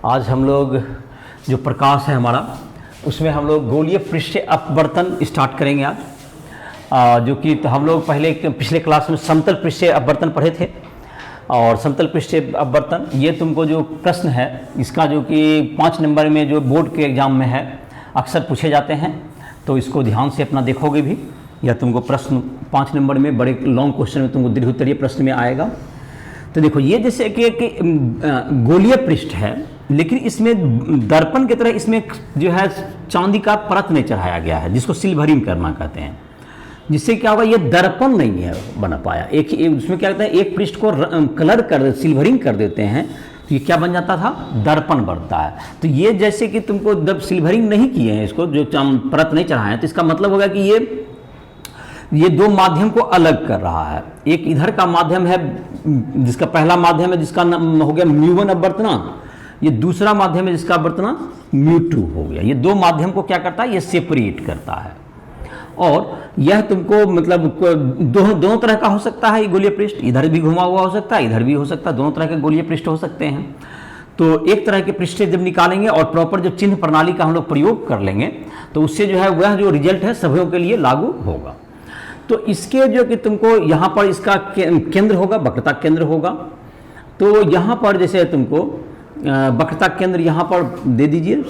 आज हम लोग जो प्रकाश है हमारा उसमें हम लोग गोलीय पृष्ठीय अपवर्तन स्टार्ट करेंगे आज। जो कि तो हम लोग पहले पिछले क्लास में समतल पृष्ठीय अपवर्तन पढ़े थे। और समतल पृष्ठीय अपवर्तन ये तुमको जो प्रश्न है इसका जो कि 5 नंबर में जो बोर्ड के एग्ज़ाम में है अक्सर पूछे जाते हैं, तो इसको ध्यान से अपना देखोगे भी। या तुमको प्रश्न 5 नंबर में बड़े लॉन्ग क्वेश्चन में तुमको दीर्घ उत्तरीय प्रश्न में आएगा। तो देखो ये जैसे कि गोलीय पृष्ठ है, लेकिन इसमें दर्पण की तरह इसमें जो है चांदी का परत नहीं चढ़ाया गया है, जिसको सिल्वरिंग करना कहते हैं। जिससे क्या होगा, ये दर्पण नहीं है बना पाया। एक उसमें क्या कहते हैं, एक पृष्ठ को कलर कर सिल्वरिंग कर देते हैं तो ये क्या बन जाता था, दर्पण बनता है। तो ये जैसे कि तुमको जब सिल्वरिंग नहीं किए हैं, इसको जो परत नहीं चढ़ाए हैं, तो इसका मतलब होगा कि ये दो माध्यम को अलग कर रहा है। एक इधर का माध्यम है जिसका पहला माध्यम है जिसका नाम हो गया μ1 अपवर्तनांक, ये दूसरा माध्यम है जिसका अपवर्तनांक μ2 हो गया। ये दो माध्यम को क्या करता है, ये सेपरेट करता है। और यह तुमको मतलब दोनों तरह का हो सकता है। ये गोलीय पृष्ठ इधर भी घुमा हुआ हो सकता है, इधर भी हो सकता है, दोनों तरह के गोलीय पृष्ठ हो सकते हैं। तो एक तरह के पृष्ठ जब निकालेंगे और प्रॉपर जब चिन्ह प्रणाली का हम लोग प्रयोग कर लेंगे तो उससे जो है वह जो रिजल्ट है सभी के लिए लागू होगा। तो इसके जो कि तुमको यहाँ पर इसका केंद्र होगा, वक्रता केंद्र होगा। तो यहाँ पर जैसे तुमको वक्रता केंद्र यहाँ पर दे दीजिए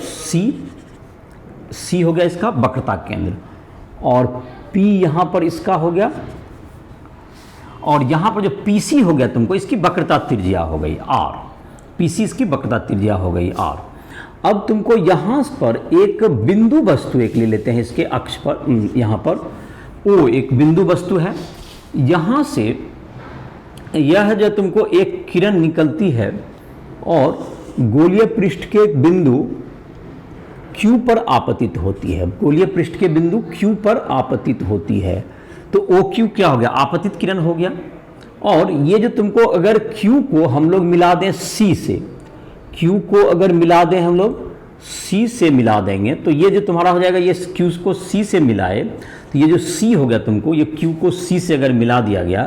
सी हो गया इसका वक्रता केंद्र, और P यहाँ पर इसका हो गया, और यहाँ पर जो PC हो गया तुमको इसकी वक्रता त्रिज्या हो गई R, PC इसकी वक्रता त्रिज्या हो गई R। अब तुमको यहाँ पर एक बिंदु वस्तु एक ले लेते हैं इसके अक्ष पर, यहाँ पर O एक बिंदु वस्तु है। यहाँ से यह जो तुमको एक किरण निकलती है और गोलीय पृष्ठ के एक बिंदु Q पर आपतित होती है। गोलीय पृष्ठ के बिंदु Q पर आपतित होती है। तो OQ क्या हो गया, आपतित किरण हो गया। और ये जो तुमको अगर Q को हम लोग मिला दें C से, Q को अगर मिला दें हम लोग C से मिला देंगे तो ये जो तुम्हारा हो जाएगा, ये Q को C से मिलाए तो ये जो C हो गया तुमको, ये Q को C से अगर मिला दिया गया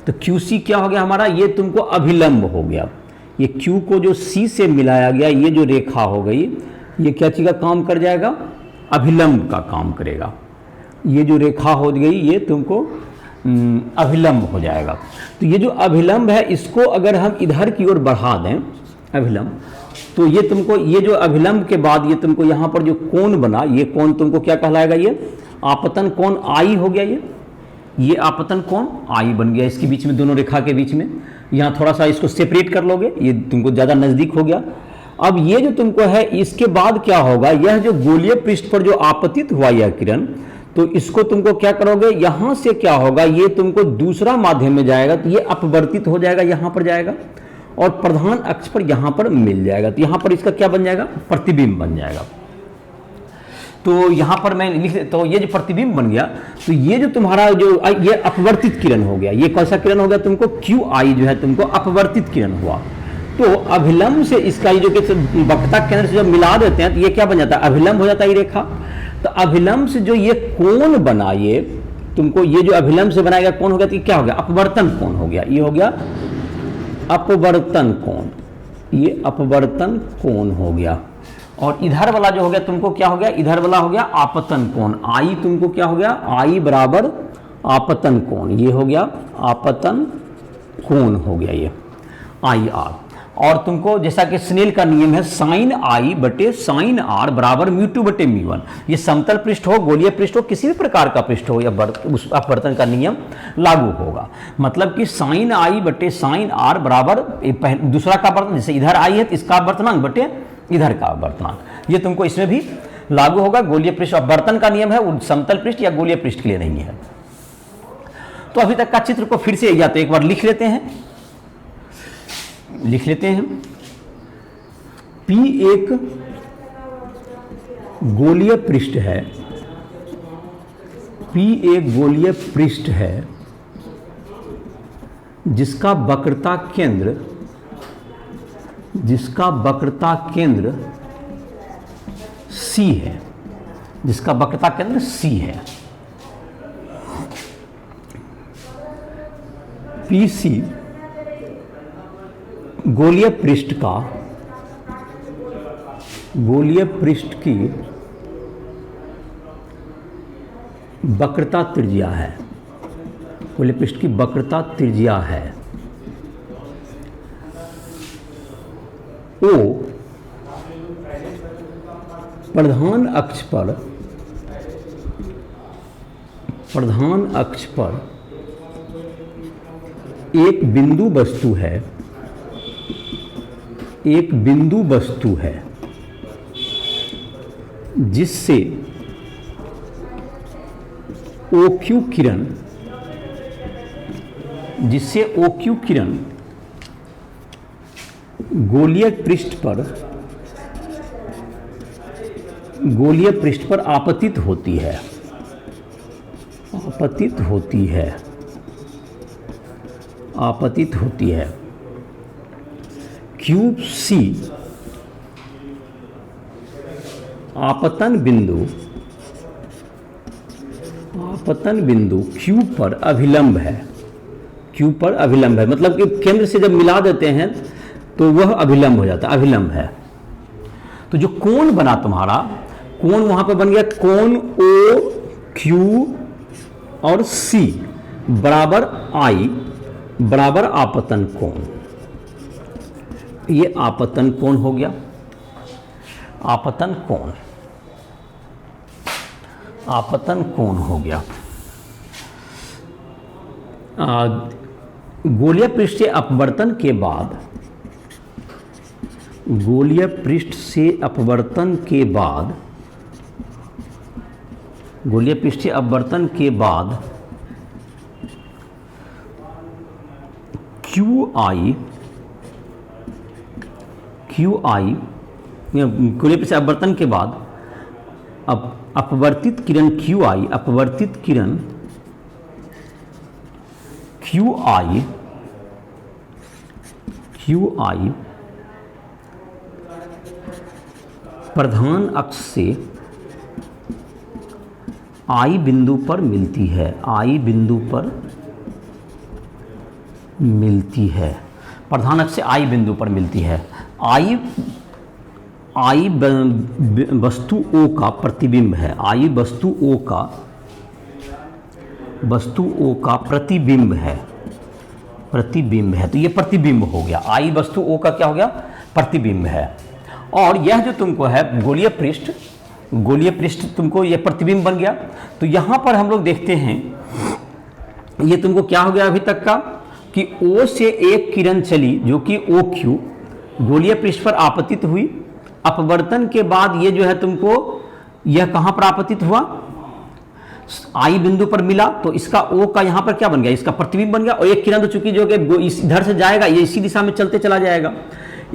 तो QC क्या हो गया हमारा, ये तुमको अभिलंब हो गया। ये Q को जो C से मिलाया गया, ये जो रेखा हो गई, ये क्या चीज़ का काम कर जाएगा, अभिलंब का काम करेगा। ये जो रेखा हो गई ये तुमको अभिलंब हो जाएगा। तो ये जो अभिलंब है इसको अगर हम इधर की ओर बढ़ा दें अभिलंब, तो ये तुमको ये जो अभिलंब के बाद ये तुमको यहाँ पर जो कोण बना, ये कोण तुमको क्या कहलाएगा, ये आपतन कोण आई हो गया। ये आपतन कोण आई बन गया इसके बीच में, दोनों रेखा के बीच में। यहाँ थोड़ा सा इसको सेपरेट कर लोगे, ये तुमको ज़्यादा नज़दीक हो गया। अब ये जो तुमको है इसके बाद क्या होगा, यह जो गोलीय पृष्ठ पर जो आपतित हुआ यह किरण, तो इसको तुमको क्या करोगे, यहाँ से क्या होगा, ये तुमको दूसरा माध्यम में जाएगा तो ये अपवर्तित हो जाएगा, यहाँ पर जाएगा और प्रधान अक्ष पर यहाँ पर मिल जाएगा। तो यहाँ पर इसका क्या बन जाएगा, प्रतिबिंब बन जाएगा। तो यहाँ पर मैं लिख, तो ये जो प्रतिबिंब बन गया, तो ये जो तुम्हारा जो ये अपवर्तित किरण हो गया, ये कैसा किरण हो गया तुमको, QI जो है तुमको अपवर्तित किरण हुआ। तो अभिलंब से इसका ये जो कि वक्रता केंद्र से जब मिला देते हैं तो ये क्या बन जाता है, अभिलंब हो जाता है ये रेखा। तो अभिलंब से जो ये कोण बना, ये तुमको ये जो अभिलंब से बनाया गया कोण हो गया, तो क्या हो गया, अपवर्तन कोण हो गया। ये हो गया अपवर्तन कोण, ये अपवर्तन कोण हो गया। और इधर वाला जो हो गया तुमको क्या हो गया, इधर वाला हो गया आपतन कोण। आई तुमको क्या हो गया, आई बराबर आपतन कोण, ये हो गया आपतन कोण हो गया, ये IR। और तुमको जैसा कि स्नेल का नियम है साइन आई बटे साइन आर बराबर μ2 बटे μ1। ये समतल पृष्ठ हो, गोलीय पृष्ठ हो, किसी भी प्रकार का पृष्ठ हो, या उस अपवर्तन का नियम लागू होगा। मतलब कि साइन आई बटे साइन आर बराबर दूसरा का अपवर्तन, जैसे इधर आई है तो इसका अपवर्तनांक बटे इधर का अपवर्तनांक, ये तुमको इसमें भी लागू होगा। गोलीय पृष्ठ अपवर्तन का नियम है, वो समतल पृष्ठ या गोलीय पृष्ठ के लिए नहीं है। तो अभी तक का चित्र को फिर से या तो एक बार लिख लेते हैं P एक गोलीय पृष्ठ है, P एक गोलीय पृष्ठ है जिसका वक्रता केंद्र C है, जिसका वक्रता केंद्र C है। PC गोलीय पृष्ठ का गोलीय पृष्ठ की वक्रता त्रिज्या है, गोलीय पृष्ठ की वक्रता त्रिज्या है ओ प्रधान अक्ष पर एक बिंदु वस्तु है जिससे OQ किरण गोलीय पृष्ठ पर आपतित होती है। QC आपतन बिंदु Q पर अभिलंब है, मतलब कि केंद्र से जब मिला देते हैं तो वह अभिलंब हो जाता है, अभिलंब है। तो जो कोण बना तुम्हारा, कोण वहां पर बन गया, कोण OQ और C बराबर I बराबर आपतन कोण। ये आपतन कोण हो गया, आपतन कोण हो गया। गोलीय पृष्ठ से अपवर्तन के बाद, गोलीय पृष्ठ से अपवर्तन के बाद QI गोलीय पृष्ठ से अपवर्तन के बाद अपवर्तित किरण QI, अपवर्तित किरण QI प्रधान अक्ष से I बिंदु पर मिलती है, प्रधान अक्ष से I बिंदु पर मिलती है। I वस्तु O का प्रतिबिंब है, I वस्तु O का प्रतिबिंब है, तो ये प्रतिबिंब हो गया। I वस्तु O का क्या हो गया? प्रतिबिंब है। और यह जो तुमको है गोलीय पृष्ठ तुमको ये प्रतिबिंब बन गया। तो यहाँ पर हम लोग देखते हैं, ये तुमको क्या हो गया अभी तक का कि O से एक किरण चली जो कि OQ गोलीय पृष्ठ पर आपतित हुई। अपवर्तन के बाद ये जो है तुमको यह कहाँ पर आपतित हुआ? I बिंदु पर मिला, तो इसका O का यहाँ पर क्या बन गया? इसका प्रतिबिंब बन गया। और एक किरण तो चूंकि जो कि इधर से जाएगा, ये इसी दिशा में चलते चला जाएगा।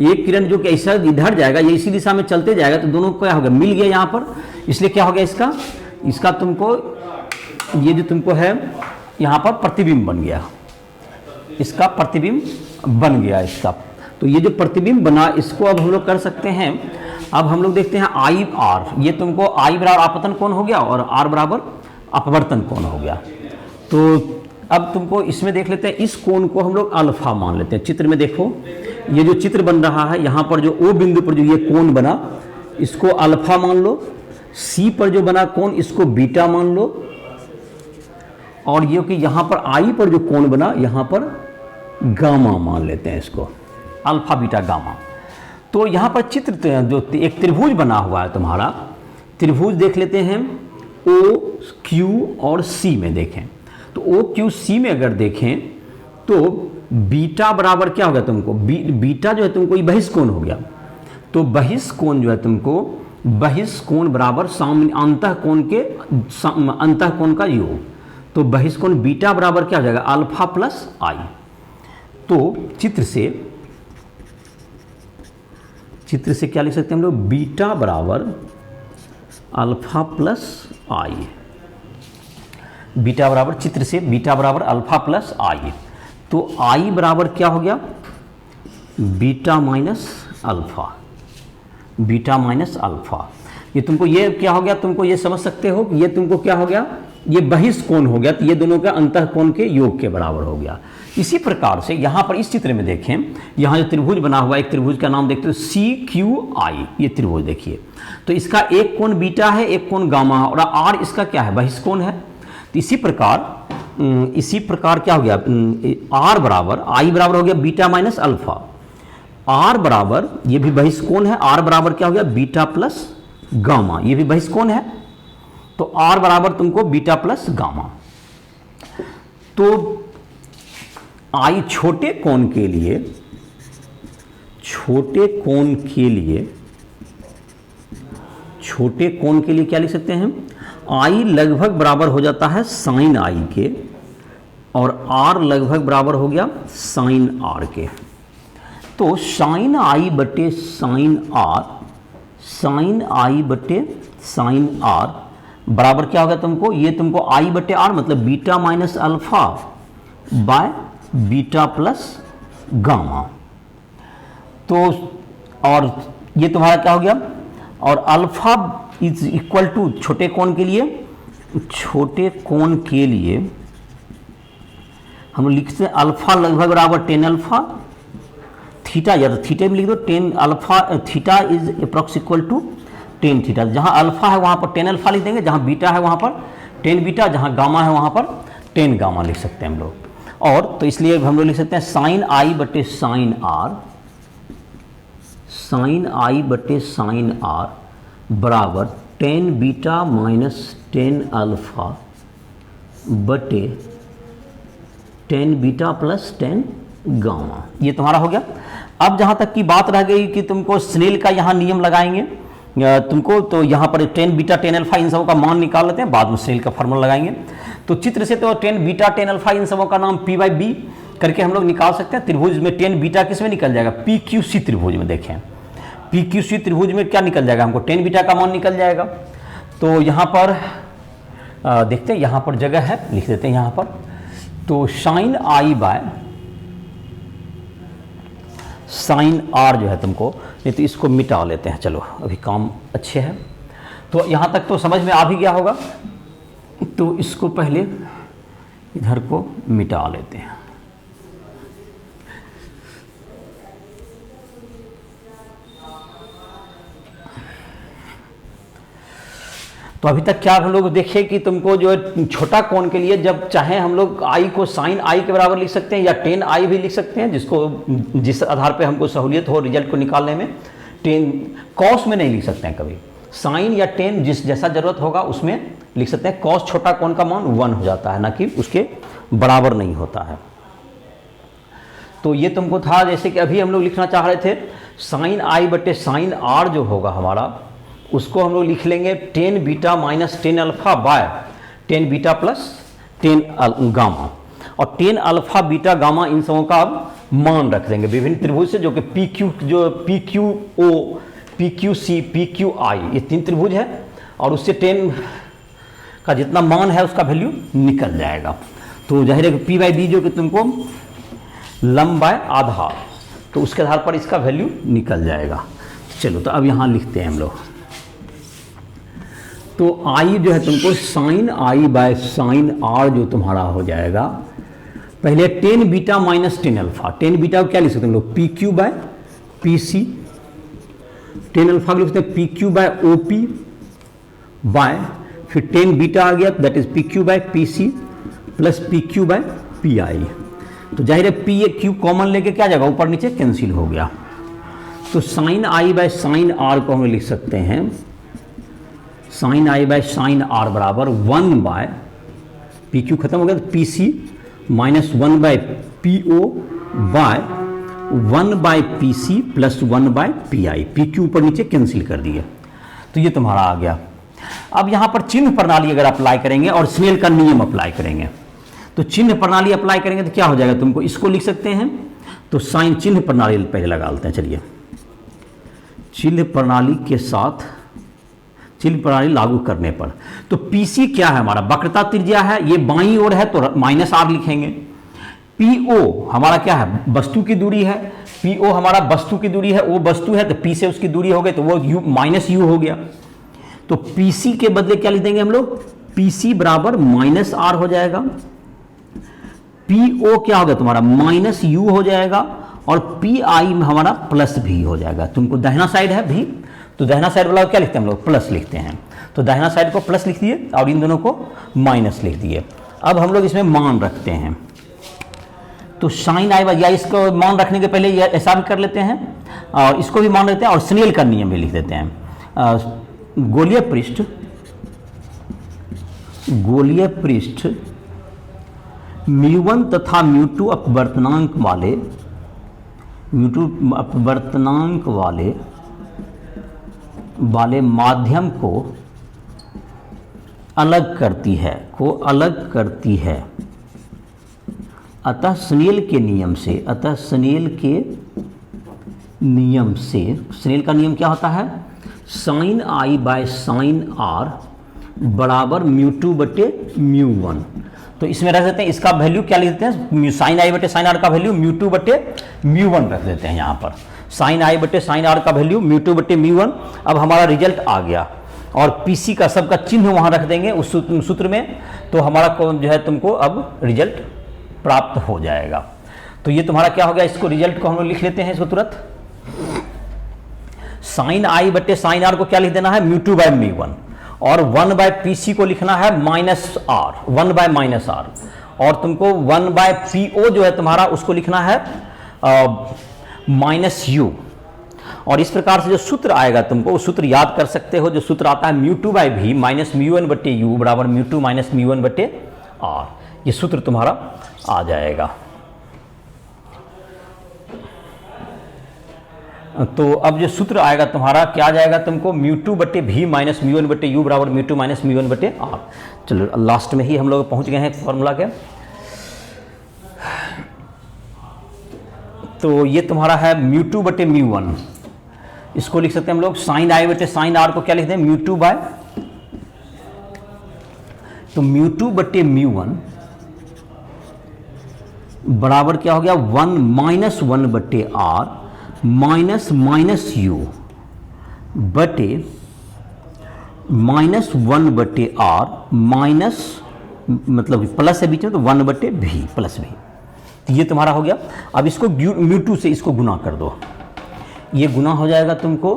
एक किरण जो कि ऐसा इधर जाएगा, ये इसी दिशा में चलते जाएगा, तो दोनों को क्या हो गया? मिल गया यहाँ पर। इसलिए क्या हो गया इसका तुमको ये जो तुमको है यहाँ पर प्रतिबिंब बन गया, इसका प्रतिबिंब बन गया इसका। तो ये जो प्रतिबिंब बना, इसको अब हम लोग कर सकते हैं। अब हम लोग देखते हैं IR, ये तुमको I बराबर आपतन कोण हो गया और R बराबर अपवर्तन कोण हो गया। तो अब तुमको इसमें देख लेते हैं, इस कोण को हम लोग अल्फा मान लेते हैं। चित्र में देखो, ये जो चित्र बन रहा है, यहाँ पर जो O बिंदु पर जो ये कोण बना, इसको अल्फा मान लो। C पर जो बना कोण, इसको बीटा मान लो। और ये कि यहाँ पर I पर जो कोण बना, यहाँ पर गामा मान लेते हैं, इसको अल्फा बीटा गामा। तो यहाँ पर चित्र जो एक त्रिभुज बना हुआ है तुम्हारा, त्रिभुज देख लेते हैं। OQ और C में देखें तो OQC में अगर देखें तो बीटा बराबर क्या हो गया तुमको? बीटा जो है तुमको ये बहिष्कोण हो गया। तो बहिष्कोण जो है तुमको, बहिष्कोण बराबर अंतःकोण का योग। तो बहिष्कोण बीटा बराबर क्या हो जाएगा? Alpha plus I। तो चित्र से क्या लिख सकते हैं हम लोग? बीटा बराबर अल्फा प्लस I। बीटा बराबर चित्र से बीटा बराबर अल्फा प्लस I। तो I बराबर क्या हो गया? Beta minus alpha, beta minus alpha. ये तुमको ये क्या हो गया? तुमको ये समझ सकते हो, ये तुमको क्या हो गया? ये बहिष्कोण हो गया, तो ये दोनों का अंतःकोण के योग के बराबर हो गया। इसी प्रकार से यहाँ पर इस चित्र में देखें, यहाँ जो त्रिभुज बना हुआ है, एक त्रिभुज का नाम देखते हो CQI, ये त्रिभुज देखिए, तो इसका एक कोण बीटा है, एक कोण गामा है, और R इसका क्या है, बहिष्कोण है। तो इसी प्रकार क्या हो गया, R बराबर I बराबर हो गया बीटा माइनस अल्फा, R बराबर, ये भी बहिष्कोण है, R बराबर क्या हो गया, बीटा प्लस गामा, ये भी बहिष्कोण है, तो R बराबर तुमको बीटा प्लस गामा। तो I छोटे कोण के लिए क्या लिख सकते हैं, I लगभग बराबर हो जाता है साइन I के, और R लगभग बराबर हो गया साइन R के। तो साइन I बटे साइन R बराबर क्या होगा तुमको, ये तुमको I बटे R मतलब beta minus alpha by beta plus gamma. तो और ये तुम्हारा क्या हो गया, और अल्फा इज इक्वल टू छोटे कोण के लिए हम लिखते हैं अल्फा लगभग बराबर 10 अल्फा, थीटा या तो थीटा में लिख दो 10 alpha, theta is approx equal to 10 थीटा। जहां अल्फा है वहां पर 10 अल्फा लिख देंगे, जहां बीटा है वहां पर 10 बीटा, जहां गामा है वहां पर 10 गामा लिख सकते हैं हम लोग। और तो इसलिए हम लोग लिख सकते हैं साइन I बटे साइन R बराबर 10 बीटा माइनस 10 अल्फा बटे 10 बीटा प्लस 10 गामा। ये तुम्हारा हो गया। अब जहां तक की बात रह गई कि तुमको स्नेल का यहाँ नियम लगाएंगे तुमको, तो यहाँ पर 10 बीटा 10 अल्फा इन सबों का मान निकाल लेते हैं, बाद में स्नेल का फार्मूला लगाएंगे। तो चित्र से तो 10 बीटा 10 अल्फा इन सबों का नाम P/B करके हम लोग निकाल सकते हैं। त्रिभुज में 10 बीटा किस में निकल जाएगा, PQC त्रिभुज में। देखें PQC त्रिभुज में क्या निकल जाएगा, हमको 10 बीटा का मान निकल जाएगा। तो यहाँ पर देखते हैं, यहाँ पर जगह है, लिख देते हैं यहाँ पर। तो sine I by sine R जो है तुमको, नहीं तो इसको मिटा लेते हैं, चलो अभी काम अच्छे है। तो यहाँ तक तो समझ में आ भी गया होगा, तो इसको पहले इधर को मिटा लेते हैं। तो अभी तक क्या हम लोग देखें कि तुमको जो छोटा कोण के लिए जब चाहे हम लोग I को साइन I के बराबर लिख सकते हैं, या 10 I भी लिख सकते हैं, जिस आधार पे हमको सहूलियत हो रिजल्ट को निकालने में। 10 कॉस में नहीं लिख सकते हैं कभी, साइन या 10 जैसा जरूरत होगा उसमें लिख सकते हैं। कॉस छोटा कोण का मान 1 हो जाता है, ना कि उसके बराबर नहीं होता है। तो ये तुमको था, जैसे कि अभी हम लोग लिखना चाह रहे थे साइन I बटे साइन R जो होगा हमारा, उसको हम लोग लिख लेंगे 10 beta minus 10 alpha by 10 beta plus 10 gamma. और 10 अल्फा बीटा गामा इन सबों का अब मान रख देंगे विभिन्न त्रिभुज से, जो कि PQO, PQC, PQI ये 3 त्रिभुज है, और उससे 10 का जितना मान है उसका वैल्यू निकल जाएगा। तो जाहिर है P/B जो कि तुमको लंब बाय आधार, तो उसके आधार पर इसका वैल्यू निकल जाएगा। चलो तो अब यहाँ लिखते हैं हम लोग। तो I जो है तुमको sine I by sine R जो तुम्हारा हो जाएगा, पहले 10 बीटा माइनस 10 अल्फा। 10 बीटा को क्या लिख सकते हैं हम लोग, PQ बाय PC। 10 अल्फा को लिख सकते हैं PQ बाय OP बाय, फिर 10 बीटा आ गया, that is PQ by PC plus PQ by PI। तो जाहिर है P Q कॉमन लेके क्या जाएगा, ऊपर नीचे कैंसिल हो गया। तो sine I by sine R को हम लिख सकते हैं sine I by sine R बराबर 1 बाय PQ खत्म हो गया, तो PC minus 1 by PO by 1 by PC plus 1 by PI। PQ ऊपर नीचे कैंसिल कर दिए, तो ये तुम्हारा आ गया। अब यहाँ पर चिन्ह प्रणाली अगर अप्लाई करेंगे और स्नेल का नियम अप्लाई करेंगे, तो चिन्ह प्रणाली अप्लाई करेंगे तो क्या हो जाएगा, तुमको इसको लिख सकते हैं। तो साइन चिन्ह प्रणाली पहले लगा लेते हैं। चलिए, चिन्ह प्रणाली के साथ चिन्ह प्रणाली लागू करने पर, तो PC क्या है हमारा, वक्रता त्रिज्या है, ये बाईं ओर है तो माइनस R लिखेंगे। PO हमारा क्या है, वस्तु की दूरी है। PO हमारा वस्तु की दूरी है, वो वस्तु है तो P से उसकी दूरी हो गई, तो वो U माइनस U हो गया। तो PC के बदले क्या लिख देंगे हम लोग, पी सी बराबर माइनस आर हो जाएगा, पी ओ क्या होगा तुम्हारा माइनस यू हो जाएगा, और पी आई हमारा प्लस भी हो जाएगा। तुमको दाहिना साइड है भी, तो दाहिना साइड वाला क्या लिखते हैं हम लोग, प्लस लिखते हैं। तो दाहिना साइड को प्लस लिख दिए और इन दोनों को माइनस लिख दिए। अब हम लोग इसमें मान रखते हैं, तो साइन आई या इसको मान रखने के पहले ये ऐसा भी कर लेते हैं और इसको भी मान लेते हैं और स्नेल का नियम भी लिख देते हैं। गोलीय पृष्ठ म्यू1 तथा म्यू2 अपवर्तनांक वाले माध्यम को अलग करती है, अतः स्नेल के नियम से स्नेल का नियम क्या होता है, sine I by sine R बराबर म्यू2 बटे म्यू1। तो इसमें रख देते हैं, इसका वैल्यू क्या लिख देते हैं, साइन आई बटे साइन आर का वैल्यू म्यू2 बटे म्यू1 रख देते हैं यहाँ पर। साइन आई बटे साइन आर का वैल्यू म्यू2 बटे म्यू1। अब हमारा रिजल्ट आ गया और पीसी का सबका चिन्ह वहाँ रख देंगे उस सूत्र में, तो हमारा जो है तुमको अब रिजल्ट प्राप्त हो जाएगा। तो ये तुम्हारा क्या हो गया, इसको रिजल्ट को हम लोग लिख लेते हैं इसको तुरंत। साइन आई बटे साइन आर को क्या लिख देना है, म्यू2 बाय म्यू1, और 1 बाय पी सी को लिखना है minus R, 1 by minus R, और तुमको 1 बाय पी ओ जो है तुम्हारा उसको लिखना है माइनस यू। और इस प्रकार से जो सूत्र आएगा तुमको, वो सूत्र याद कर सकते हो, जो सूत्र आता है म्यू2 बाय भी माइनस म्यू1 बटे यू बराबर म्यू2 माइनस म्यू1 बटे आर। ये सूत्र तुम्हारा आ जाएगा। तो अब जो सूत्र आएगा तुम्हारा क्या आ जाएगा तुमको, म्यू2 बटे भी माइनस म्यू1 बटे यू बराबर म्यू2 माइनस म्यू1 बटे आर। चलो लास्ट में ही हम लोग पहुंच गए हैं फॉर्मूला के। तो ये तुम्हारा है म्यू2 बटे म्यू1, इसको लिख सकते हैं हम लोग साइन आई बटे साइन आर को क्या लिखते हैं, म्यू2 बाय, तो म्यू2 बटे म्यू1 बराबर क्या हो गया, 1 माइनस 1 बटे आर माइनस माइनस यू बटे माइनस 1 बटे आर माइनस, मतलब प्लस है बीच में, तो 1 बटे भी प्लस भी। तो ये तुम्हारा हो गया। अब इसको म्यू2 से इसको गुना कर दो, ये गुना हो जाएगा तुमको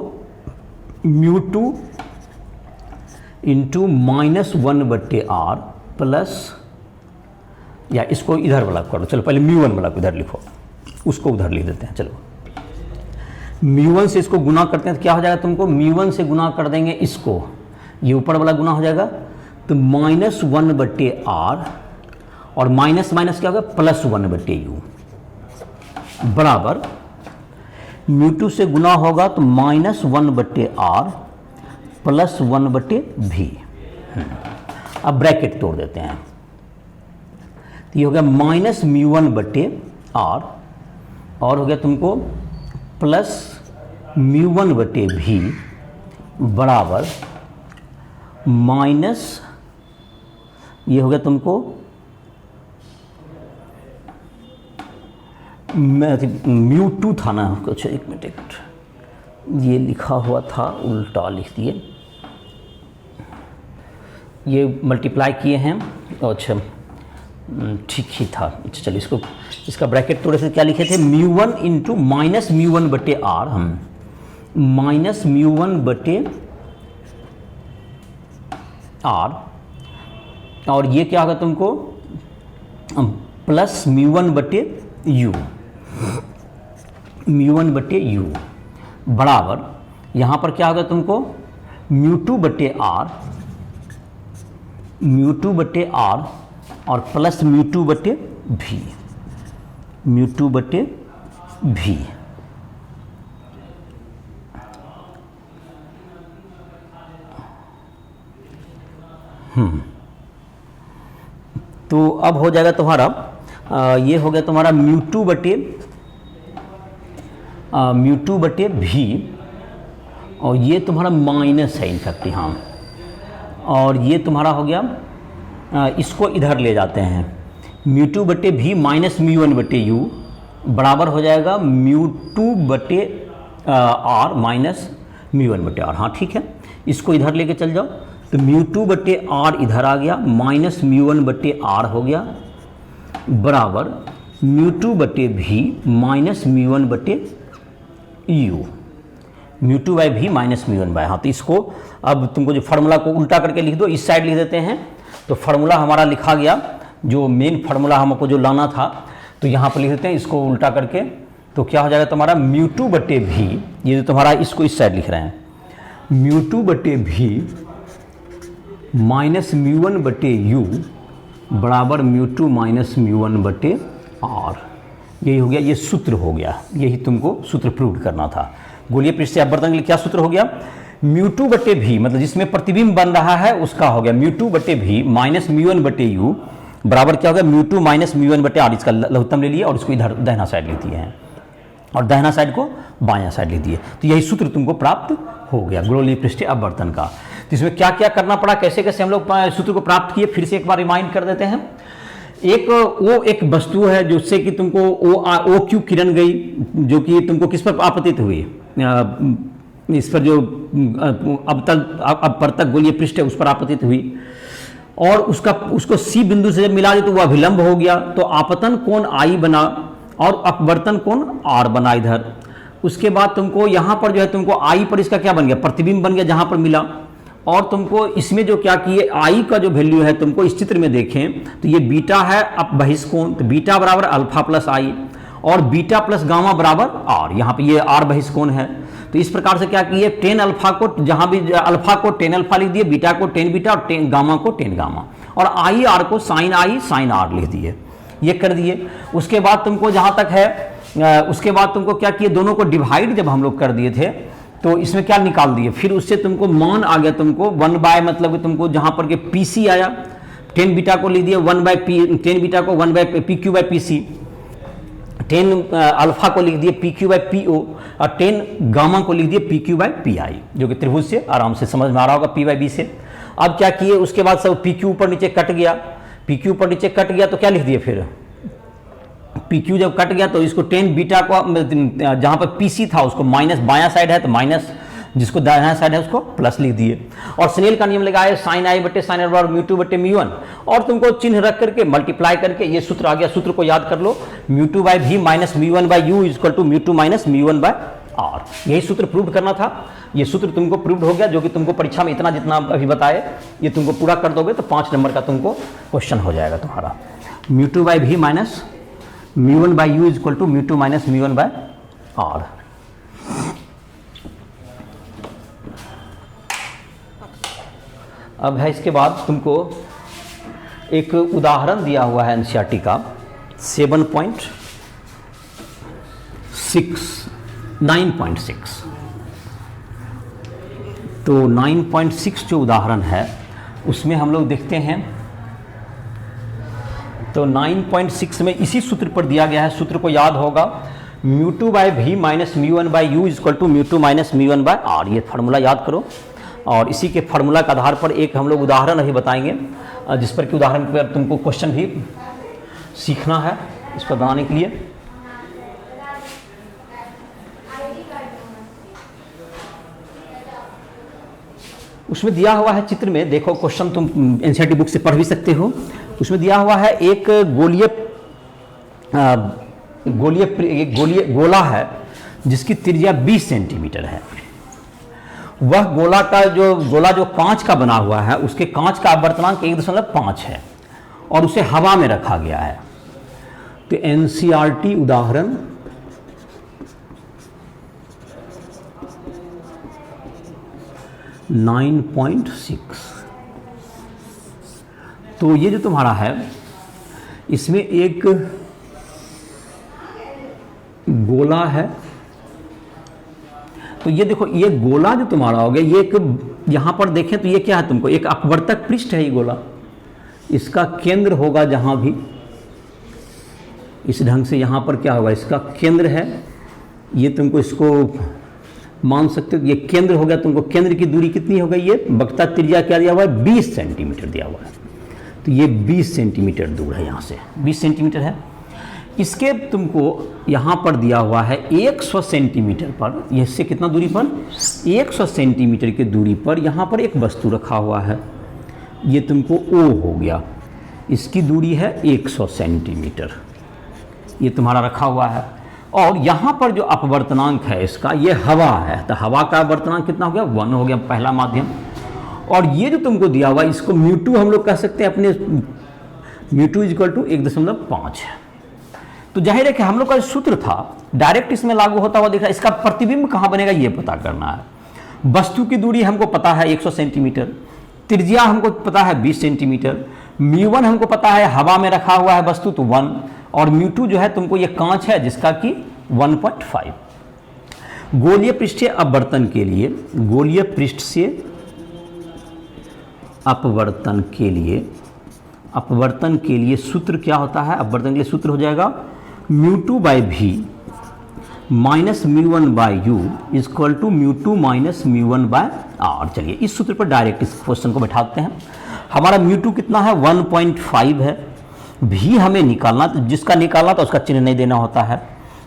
म्यू2 इंटू माइनस 1 बटे आर प्लस, या इसको इधर वाला कर दो, चलो पहले म्यू1 वाला को इधर लिखो, उसको उधर लिख देते हैं। चलो म्यू1 से इसको गुना करते हैं तो क्या हो जाएगा तुमको, म्यू1 से गुना कर देंगे इसको, ये ऊपर वाला गुना हो जाएगा, तो माइनस 1 बटे आर और माइनस माइनस क्या होगा प्लस 1 बटे यू बराबर म्यू2 से गुना होगा तो माइनस 1 बटे आर प्लस 1 बटे भी। अब ब्रैकेट तोड़ देते हैं, तो ये हो गया माइनस म्यू1 बटे आर, और हो गया तुमको प्लस म्यू1 बटे भी बराबर माइनस, ये हो गया तुमको म्यू2 था ना कुछ, एक मिनट ये लिखा हुआ था उल्टा लिख दिए, ये मल्टीप्लाई किए हैं। अच्छा ठीक ही था। अच्छा चलिए इसको, इसका ब्रैकेट थोड़े से क्या लिखे थे, म्यू1 इंटू माइनस म्यू1 बटे आर, हम माइनस म्यू1 बटे आर, और ये क्या होगा तुमको प्लस म्यू1 बटे यू, म्यू1 बटे यू बराबर, यहाँ पर क्या होगा तुमको म्यू2 बटे आर, म्यू2 बटे आर और प्लस म्यू2 बटे भी, म्यू2 बटे भी। तो अब हो जाएगा तुम्हारा ये हो गया तुम्हारा म्यू2 बटे भी, और ये तुम्हारा माइनस है इनफैक्ट यहाँ, और ये तुम्हारा हो गया, इसको इधर ले जाते हैं, म्यू2 बटे भी माइनस म्यू1 बटे यू बराबर हो जाएगा म्यू2 बटे आर माइनस म्यू1 बटे आर। हाँ ठीक है, इसको इधर लेके चल जाओ, तो μ2/r इधर आ गया, माइनस μ1/r हो गया, बराबर μ2/v minus μ1/u, μ2/v minus μ1/, हाँ। तो इसको अब तुमको जो फार्मूला को उल्टा करके लिख दो, इस साइड लिख देते हैं। तो फार्मूला हमारा लिखा गया, जो मेन फार्मूला हमको जो लाना था, तो यहाँ पर लिख देते हैं इसको उल्टा करके। तो क्या हो जाएगा तुम्हारा μ2/v, ये जो तुम्हारा इसको इस साइड लिख रहे हैं, μ2/v माइनस μ1/u बराबर μ2 माइनस μ1/r। यही हो गया, ये सूत्र हो गया, यही तुमको सूत्र प्रूव करना था। गोलीय पृष्ठ से अपवर्तन के लिए क्या सूत्र हो गया, μ2/v मतलब जिसमें प्रतिबिंब बन रहा है उसका हो गया μ2/v माइनस μ1/u बराबर क्या हो गया μ2 माइनस μ1/r। इसका लघुत्तम ले लिया और इसको इधर दाहिना साइड लिख दिए हैं और दाहिना साइड को बायां साइड लिख दिए। तो यही सूत्र तुमको प्राप्त हो गया गोलीय पृष्ठीय अपवर्तन का। तो इसमें क्या क्या करना पड़ा, कैसे कैसे हम लोग सूत्र को प्राप्त किए, फिर से एक बार रिमाइंड कर देते हैं। एक वस्तु है जिससे कि तुमको ओ क्यू किरण गई, जो कि तुमको किस पर आपतित हुई, इस पर जो अपवर्तक गोलीय पृष्ठ है उस पर आपतित हुई, और उसको सी बिंदु से जब मिला दे तो वह अभिलंब हो गया, तो आपतन कोण आई बना और अपवर्तन कोण आर बना इधर। उसके बाद तुमको यहाँ पर जो है तुमको आई पर इसका क्या बन गया, प्रतिबिंब बन गया जहाँ पर मिला। और तुमको इसमें जो क्या किए, आई का जो वैल्यू है तुमको इस चित्र में देखें तो ये बीटा है बहिष्कोण, तो बीटा बराबर अल्फा प्लस आई और बीटा प्लस गामा बराबर आर, यहाँ पे ये आर बहिष्कोण है। तो इस प्रकार से क्या किए, टेन अल्फा को जहाँ भी अल्फा को टेन अल्फा लिख दिए, बीटा को टेन बीटा और गामा को टेन गामा, और आई आर को साइन आई साइन आर लिख दिए, ये कर दिए। उसके बाद तुमको जहाँ तक है, उसके बाद तुमको क्या किए, दोनों को डिवाइड जब हम लोग कर दिए थे तो इसमें क्या निकाल दिए, फिर उससे तुमको मान आ गया तुमको 1/, मतलब कि तुमको जहाँ पर के पीसी आया, 10 बीटा को लिख दिए 10 बीटा को 1/pq/pc, 10 अल्फा को लिख दिए pq/po और 10 गामा को लिख दिए pq/pi, जो कि त्रिभुज से आराम से समझ में आ रहा होगा p/b से। अब क्या किए, उसके बाद सब pq ऊपर नीचे कट गया, pq ऊपर नीचे कट गया तो क्या लिख दिए, फिर PQ जब कट गया तो इसको 10 बीटा को जहाँ पर PC था उसको माइनस, बायां साइड है तो माइनस, जिसको दायां साइड है उसको प्लस लिख दिए। और स्नेल का नियम लगाए साइन आई बटे साइन आर बराबर μ2/μ1, और तुमको चिन्ह रख करके मल्टीप्लाई करके ये सूत्र आ गया, सूत्र को याद कर लो, μ2/v minus μ1/u equal to μ2 minus μ1/r। यही सूत्र प्रूव करना था, ये सूत्र तुमको प्रूव हो गया, जो कि तुमको परीक्षा में इतना जितना अभी बताए ये तुमको पूरा कर दोगे तो 5 नंबर का तुमको क्वेश्चन हो जाएगा तुम्हारा। μ2/v minus μ1/u equal to μ2 minus μ1/r। अब है इसके बाद तुमको एक उदाहरण दिया हुआ है एनसीईआरटी का 9.6। तो 9.6 जो उदाहरण है उसमें हम लोग देखते हैं, तो 9.6 में इसी सूत्र पर दिया गया है, सूत्र को याद होगा, μ2/v minus μ1/u equal to μ2 minus μ1/r। ये फार्मूला याद करो, और इसी के फार्मूला के आधार पर एक हम लोग उदाहरण अभी बताएंगे, जिस पर कि उदाहरण पर तुमको क्वेश्चन भी सीखना है इस पर बनाने के लिए। उसमें दिया हुआ है चित्र में, देखो क्वेश्चन तुम एनसीईआरटी बुक से पढ़ भी सकते हो। उसमें दिया हुआ है एक गोला है जिसकी त्रिज्या 20 सेंटीमीटर है। वह गोला जो कांच का बना हुआ है उसके कांच का अपवर्तनांक 1.5 है और उसे हवा में रखा गया है। तो एनसीईआरटी उदाहरण 9.6। तो ये जो तुम्हारा है इसमें एक गोला है, तो ये देखो ये गोला जो तुम्हारा हो गया, ये एक यहां पर देखें तो ये क्या है, तुमको एक अपवर्तक पृष्ठ है ये गोला, इसका केंद्र होगा जहां भी, इस ढंग से यहां पर क्या होगा, इसका केंद्र है, ये तुमको इसको मान सकते हो, ये केंद्र हो गया। तुमको केंद्र की दूरी कितनी हो गई, ये वक्रता त्रिज्या क्या दिया हुआ है, 20 सेंटीमीटर दिया हुआ है। तो ये 20 सेंटीमीटर दूर है, यहाँ से 20 सेंटीमीटर है। इसके तुमको यहाँ पर दिया हुआ है 100 सेंटीमीटर पर, इससे कितना दूरी पर, 100 सेंटीमीटर की दूरी पर यहाँ पर एक वस्तु रखा हुआ है, ये तुमको O हो गया, इसकी दूरी है 100 सेंटीमीटर, ये तुम्हारा रखा हुआ है। और यहाँ पर जो अपवर्तनांक है इसका, ये हवा है, तो हवा का अपवर्तनांक कितना हो गया, 1 हो गया पहला माध्यम। और ये जो तुमको दिया हुआ इसको μ2 हम लोग कह सकते हैं अपने, μ2 = 1.5 है। तो जाहिर है कि हम लोग का सूत्र था डायरेक्ट इसमें लागू होता हुआ दिख रहा है। इसका प्रतिबिंब कहाँ बनेगा ये पता करना है। वस्तु की दूरी हमको पता है 100 सेंटीमीटर, त्रिज्या हमको पता है 20 सेंटीमीटर, μ1 हमको पता है हवा में रखा हुआ है वस्तु तो 1, और μ2 जो है तुमको ये कांच है जिसका कि 1.5। गोलीय पृष्ठीय अपवर्तन के लिए, गोलीय पृष्ठ से अपवर्तन के लिए सूत्र क्या होता है, अपवर्तन के लिए सूत्र हो जाएगा μ2/v minus μ1/u = μ2 minus μ1/r। चलिए इस सूत्र पर डायरेक्ट इस क्वेश्चन को बैठाते हैं। हमारा μ2 कितना है, 1.5 है, v हमें निकालना, तो जिसका निकालना तो उसका चिन्ह नहीं देना होता है,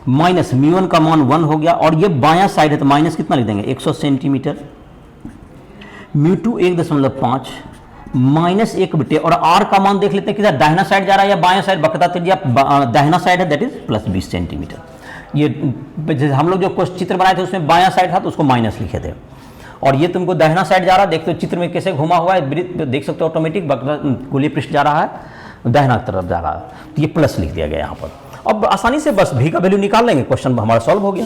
माइनस μ1 का मान 1 हो गया, और ये बायां साइड है तो माइनस कितना लिख देंगे 100 सेंटीमीटर, μ2 1.5 माइनस 1/, और r का मान देख लेते हैं किधर, दाहिना साइड जा रहा है या बायां साइड, बकता त्रिज्या दाहिना साइड है, दैट इज +20 सेंटीमीटर। ये हम लोग जो चित्र बनाए थे उसमें बायां साइड था तो उसको माइनस लिखे थे, और ये तुमको दाहिना साइड जा रहा है, देखते हो चित्र में कैसे घुमा हुआ है, देख सकते हो ऑटोमेटिक गोलीय पृष्ठ जा रहा है, दाहिना तरफ जा रहा है, तो ये प्लस लिख दिया गया यहाँ पर। अब आसानी से बस v का वैल्यू निकाल लेंगे, क्वेश्चन हमारा सॉल्व हो गया।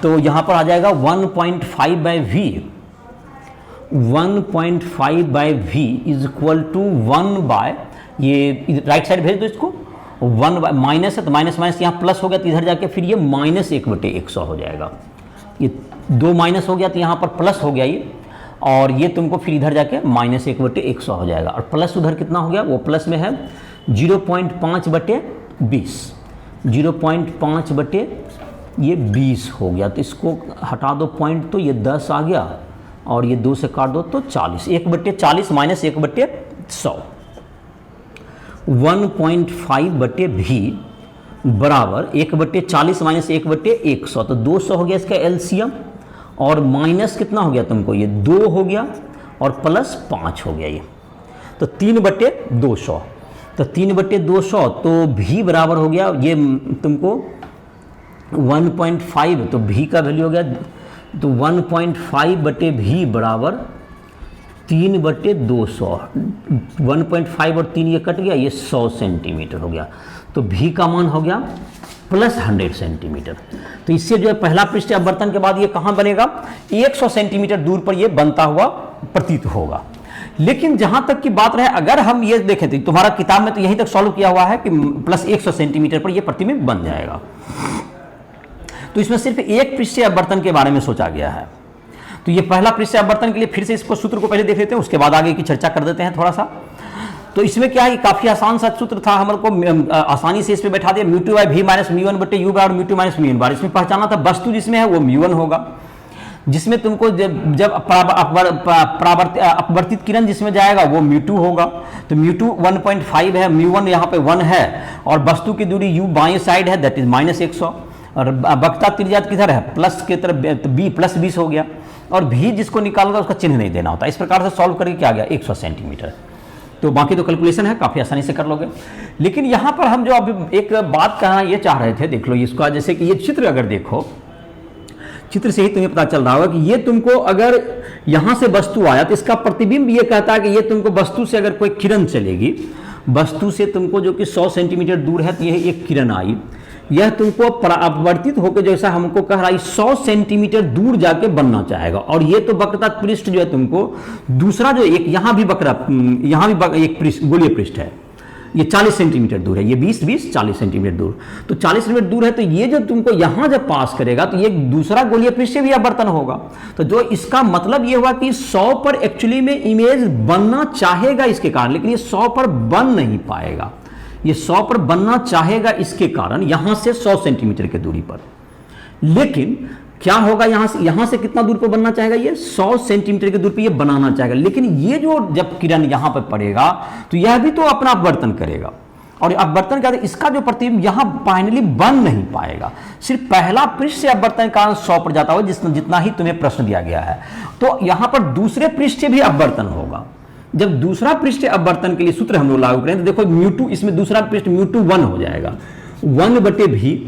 तो यहाँ पर आ जाएगा 1.5/v, 1.5/v = 1/, ये राइट साइड भेज दो इसको, 1 माइनस है तो माइनस माइनस यहाँ प्लस हो गया, तो इधर जाके फिर ये -1/100 हो जाएगा, ये 2 माइनस हो गया तो यहाँ पर प्लस हो गया ये, और ये तुमको फिर इधर जाके -1/100 हो जाएगा, और प्लस उधर कितना हो गया, वो प्लस में है 0.5/20, 0.5/20 हो गया, तो इसको हटा दो पॉइंट, तो ये 10 आ गया, और ये 2 से काट दो तो 40, 1/40 माइनस 1/100, 1.5/v बराबर 1/40 माइनस 1/100, तो 200 हो गया इसका एलसीएम, और माइनस कितना हो गया तुमको, ये 2 हो गया, और प्लस 5 हो गया ये, तो 3/200, तो 3/200, तो v बराबर हो गया ये तुमको 1.5, तो v का वैल्यू हो गया, तो 1.5/v बराबर 3/200, 1.5 और 3 ये कट गया, ये 100 सेंटीमीटर हो गया, तो v का मान हो गया +100 सेंटीमीटर। तो इससे जो है पहला पृष्ठ अपवर्तन के बाद ये कहाँ बनेगा, 100 सेंटीमीटर दूर पर ये बनता हुआ प्रतीत होगा। लेकिन जहां तक की बात रहे, अगर हम ये देखें तो तुम्हारा किताब में तो यहीं तक सॉल्व किया हुआ है कि +100 सेंटीमीटर पर ये प्रतिबिंब बन जाएगा, तो इसमें सिर्फ एक पृष्ठीय अपवर्तन के बारे में सोचा गया है। तो ये पहला पृष्ठीय अपवर्तन के लिए फिर से इसको सूत्र को पहले देख लेते हैं, उसके बाद आगे की चर्चा कर देते हैं थोड़ा सा। तो इसमें क्या है, काफी आसान सा सूत्र था, हमारे को आसानी से इस पे बैठा दिया, μ2/v माइनस μ1/u और μ2 माइनस μ1। इसमें पहचाना था वस्तु जिसमें है वो μ1 होगा, जिसमें तुमको जब अपवर्तित किरण जिसमें जाएगा वो μ2 होगा, तो μ2 1.5 है, μ1 यहाँ पे 1 है, और वस्तु की दूरी u बाएं साइड है, दैट इज -100, और बक्ता त्रिज्या किधर है, प्लस की तरफ, b +20 हो गया, और v जिसको निकालना उसका चिन्ह नहीं देना होता। इस प्रकार से सॉल्व करके क्या आ गया 100 सेंटीमीटर। तो बाकी तो कैलकुलेशन है, काफ़ी आसानी से कर लोगे। लेकिन यहाँ पर हम जो अभी एक बात कहना ये चाह रहे थे, देख लो इसका, जैसे कि ये चित्र अगर देखो, चित्र से ही तुम्हें पता चल रहा होगा कि ये तुमको अगर यहाँ से वस्तु आया तो इसका प्रतिबिंब ये कहता है कि ये तुमको वस्तु से अगर कोई किरण चलेगी, वस्तु से तुमको जो कि 100 सेंटीमीटर दूर है, तो यह एक किरण आई, यह तुमको अपवर्तित होकर जैसा हमको कह रहा है 100 सेंटीमीटर दूर जाके बनना चाहेगा, और ये तो वक्रता पृष्ठ जो है तुमको दूसरा जो एक यहाँ भी एक पृष्ठ गोलीय पृष्ठ है, ये 40 सेंटीमीटर दूर है, ये 20 40 सेंटीमीटर दूर, तो 40 सेंटीमीटर दूर है, तो ये जो तुमको यहाँ जब पास करेगा तो ये दूसरा गोलीय पृष्ठ से भी अपवर्तन होगा। तो जो इसका मतलब ये हुआ कि 100 पर एक्चुअली में इमेज बनना चाहेगा इसके कारण, लेकिन ये 100 पर बन नहीं पाएगा, ये 100 पर बनना चाहेगा इसके कारण यहाँ से 100 सेंटीमीटर की दूरी पर। लेकिन क्या होगा, यहाँ से कितना दूर पर बनना चाहेगा, ये 100 सेंटीमीटर की दूर पर ये बनाना चाहेगा, लेकिन ये जो जब किरण यहाँ पर पड़ेगा तो यह भी तो अपना अपवर्तन करेगा, और अपवर्तन क्या है, इसका जो प्रतिबिंब यहां फाइनली बन नहीं पाएगा, सिर्फ पहला पृष्ठ से अपवर्तन का अंश 100 पर जाता हो, जितना ही तुम्हें प्रश्न दिया गया है। तो यहां पर दूसरे पृष्ठ से भी अपवर्तन होगा। जब दूसरा पृष्ठ अपवर्तन के लिए सूत्र हम लोग लागू करें तो देखो म्यू2, इसमें दूसरा पृष्ठ म्यू2 1 हो जाएगा, 1/v,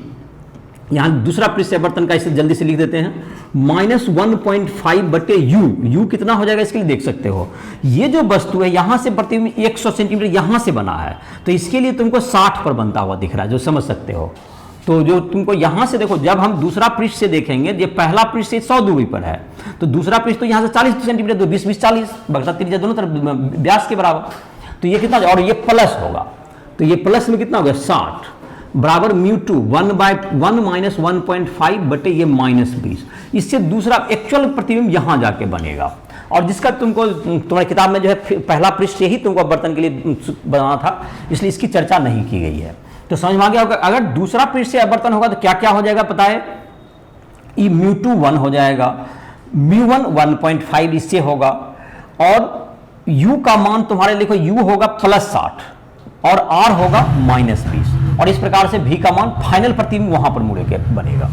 यहां दूसरा पृष्ठ अपवर्तन का इसे जल्दी से लिख देते हैं, -1.5/u, u कितना हो जाएगा इसके लिए देख सकते हो। ये जो वस्तु है यहां से प्रतिबिंब 100 सेंटीमीटर यहां से बना है, तो इसके लिए तुमको 60 पर बनता हुआ दिख रहा है, जो समझ सकते हो। तो जो तुमको यहां से देखो, जब हम दूसरा पृष्ठ से देखेंगे, ये पहला पृष्ठ से 100 दूरी पर है, तो दूसरा पृष्ठ तो यहां से 40 सेंटीमीटर, तो 20 20 40 बगता त्रिज्या दोनों तरफ व्यास के बराबर, तो ये कितना, और ये प्लस होगा, तो ये प्लस में कितना हो गया 60 बराबर म्यू2 1/1 - 1.5 बटे ये -20। इससे दूसरा एक्चुअल प्रतिबिंब यहां जाके बनेगा, और जिसका तुमको तुम्हारी किताब में जो है पहला पृष्ठ से ही तुमको अपवर्तन के लिए बनाना था, इसलिए इसकी चर्चा नहीं की गई है। तो समझ में आ गया होगा, अगर दूसरा पृष्ठ से अपवर्तन होगा तो क्या क्या हो जाएगा पता है, ये म्यू2 1 हो जाएगा, म्यू1 1.5 इससे होगा, और u का मान तुम्हारे लिखो, u होगा +60 और r होगा -20, और इस प्रकार से v का मान फाइनल प्रतिबिंब वहां पर मुड़े के बनेगा।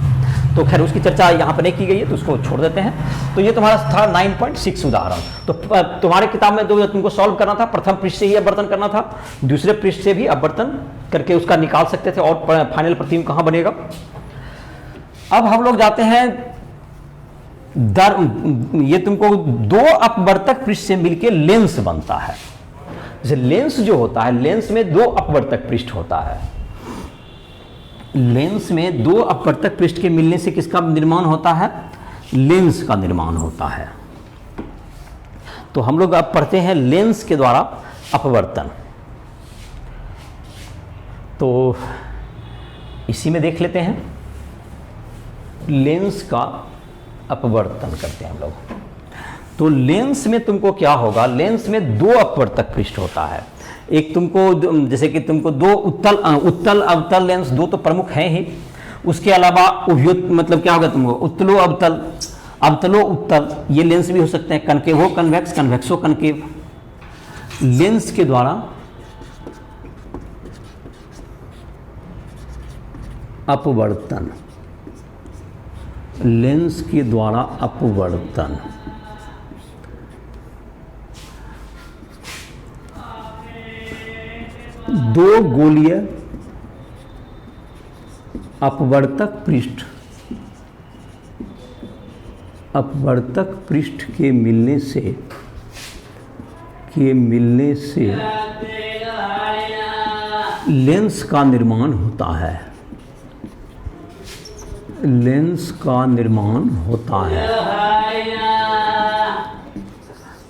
तो खैर उसकी चर्चा यहां पर नहीं की गई है, तो उसको छोड़ देते हैं। तो ये तुम्हारा था 9.6 उदाहरण। तो तुम्हारे किताब में जो तुमको सॉल्व करना था, प्रथम पृष्ठ से ही अपवर्तन करना था, दूसरे पृष्ठ से भी अपवर्तन करके उसका निकाल सकते थे, और फाइनल प्रतिबिंब कहां बनेगा। अब हम लोग जाते हैं ये तुमको दो अपवर्तक पृष्ठ से मिलकर लेंस बनता है। जैसे लेंस जो होता है, लेंस में दो अपवर्तक पृष्ठ होता है, लेंस में दो अपवर्तक पृष्ठ के मिलने से किसका निर्माण होता है, लेंस का निर्माण होता है। तो हम लोग अब पढ़ते हैं लेंस के द्वारा अपवर्तन। तो इसी में देख लेते हैं, लेंस का अपवर्तन करते हैं हम लोग। तो लेंस में तुमको क्या होगा, लेंस में दो अपवर्तक पृष्ठ होता है। एक तुमको जैसे कि तुमको दो उत्तल अवतल लेंस, दो तो प्रमुख हैं ही, उसके अलावा उभयोत मतलब क्या होगा तुमको, उत्तलो अवतल, अवतलो उत्तल, ये लेंस भी हो सकते हैं, कनकेवो कन्वेक्स, कन्वेक्सो कनकेव। लेंस के द्वारा अपवर्तन, लेंस के द्वारा अपवर्तन। दो गोलीय अपवर्तक पृष्ठ के मिलने से लेंस का निर्माण होता है, लेंस का निर्माण होता है।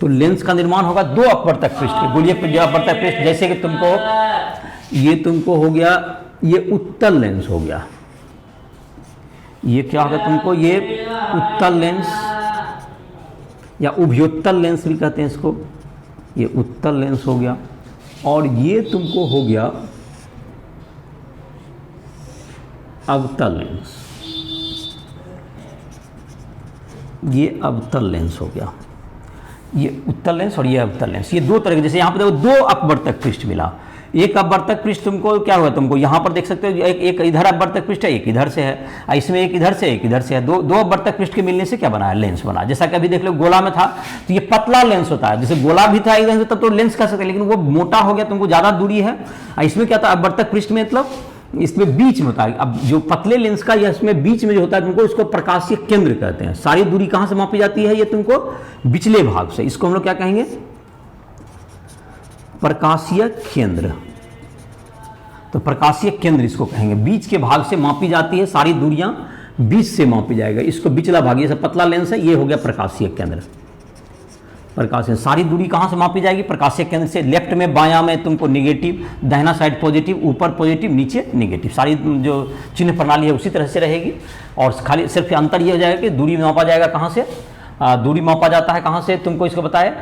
तो लेंस का निर्माण होगा दो अपवर्तक पृष्ठ के, गोलीय अपवर्तक पृष्ठ, जैसे कि तुमको हो गया, ये उत्तल लेंस हो गया, ये क्या होगा तुमको, ये उत्तल लेंस या उभयोत्तल लेंस भी कहते हैं इसको, ये उत्तल लेंस हो गया, और ये तुमको हो गया अवतल लेंस, ये अवतल लेंस हो गया, ये उत्तल लेंस और ये अवतल लेंस। ये दो तरह के, जैसे यहाँ पर देखो दो अपवर्तक पृष्ठ मिला, एक अपवर्तक पृष्ठ तुमको क्या हुआ, तुमको यहाँ पर देख सकते हो एक इधर अपवर्तक पृष्ठ है, एक इधर से है, इसमें एक इधर से एक इधर से है, दो अपवर्तक पृष्ठ के मिलने से क्या बना है, लेंस बना। जैसा कि अभी देख लो गोला में था, तो ये पतला लेंस होता है, जैसे गोला भी था इधर से तब तो लेंस कह सकते हैं, लेकिन वो मोटा हो गया, तुमको ज्यादा दूरी है। इसमें क्या था, अपवर्तक पृष्ठ में मतलब इसमें बीच में होता है। अब जो पतले लेंस का, या इसमें बीच में जो होता है, तुमको इसको प्रकाशीय केंद्र कहते हैं। सारी दूरी कहां से मापी जाती है, ये तुमको बिचले भाग से, इसको हम लोग क्या कहेंगे, प्रकाशीय केंद्र। तो प्रकाशीय केंद्र इसको कहेंगे, बीच के भाग से मापी जाती है, सारी दूरियां बीच से मापी जाएगा, इसको बिचला भाग, ये सब पतला लेंस है, ये हो गया प्रकाशीय केंद्र। प्रकाशीय, सारी दूरी कहां से मापी जाएगी, प्रकाशीय केंद्र से। लेफ्ट में बायां में तुमको निगेटिव, दाहिना साइड पॉजिटिव, ऊपर पॉजिटिव, नीचे निगेटिव, सारी जो चिन्ह प्रणाली है उसी तरह से रहेगी। और खाली सिर्फ अंतर ये हो जाएगा कि दूरी मापा जाएगा कहां से, दूरी मापा जाता है कहां से, तुमको इसको बताया,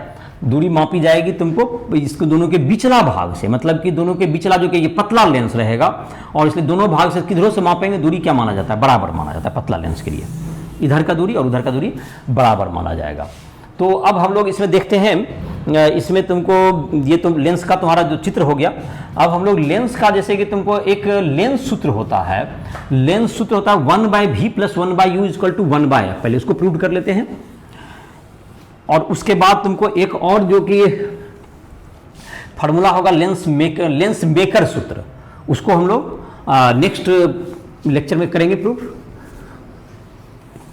दूरी मापी जाएगी तुमको इसको दोनों के बिचला भाग से, मतलब कि दोनों के बिचला जो कि ये पतला लेंस रहेगा, और इसलिए दोनों भाग से किधरों से मापेंगे, दूरी क्या माना जाता है, बराबर माना जाता है पतला लेंस के लिए, इधर का दूरी और उधर का दूरी बराबर माना जाएगा। तो अब हम लोग इसमें देखते हैं इसमें तुमको ये तुम लेंस का तुम्हारा जो चित्र हो गया। अब हम लोग लेंस का, जैसे कि तुमको एक लेंस सूत्र होता है, लेंस सूत्र होता है 1/v + 1/u = 1/f। पहले उसको प्रूव कर लेते हैं और उसके बाद तुमको एक और जो कि फार्मूला होगा लेंस मेकर सूत्र, उसको हम लोग नेक्स्ट लेक्चर में करेंगे प्रूफ।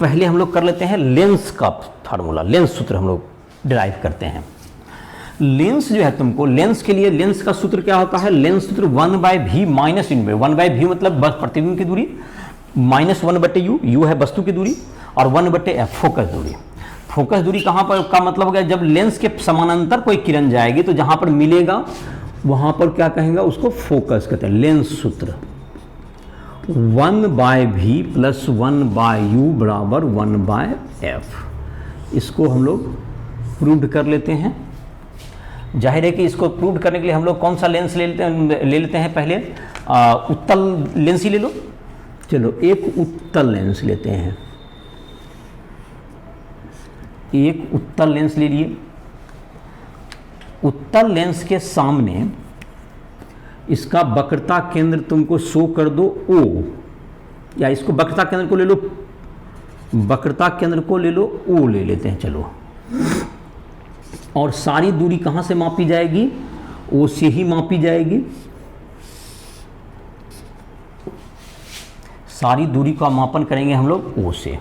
पहले हम लोग कर लेते हैं लेंस का फार्मूला, लेंस सूत्र हम लोग डिराइव करते हैं। लेंस जो है तुमको, लेंस के लिए लेंस का सूत्र क्या होता है? लेंस सूत्र 1/v - इनमें 1/v मतलब प्रतिबिंब की दूरी, -1/u, u है वस्तु की दूरी, और 1/f फोकस दूरी। फोकस दूरी कहाँ पर का मतलब हो गया, जब लेंस के समानांतर कोई किरण जाएगी तो जहां पर मिलेगा वहां पर क्या कहेंगे, उसको फोकस कहते हैं। लेंस सूत्र 1/v + 1/u = 1/f। इसको हम लोग प्रूव कर लेते हैं। जाहिर है कि इसको प्रूव करने के लिए हम लोग कौन सा लेंस ले लेते हैं पहले, उत्तल लेंस ही ले लो। चलो एक उत्तल लेंस लेते हैं, एक उत्तल लेंस ले लिए। उत्तल लेंस के सामने इसका वक्रता केंद्र तुमको शो कर दो O, या इसको वक्रता केंद्र को ले लो, वक्रता केंद्र को ले लो O ले लेते हैं। चलो, और सारी दूरी कहां से मापी जाएगी? O से ही मापी जाएगी। सारी दूरी का मापन करेंगे हम लोग O से।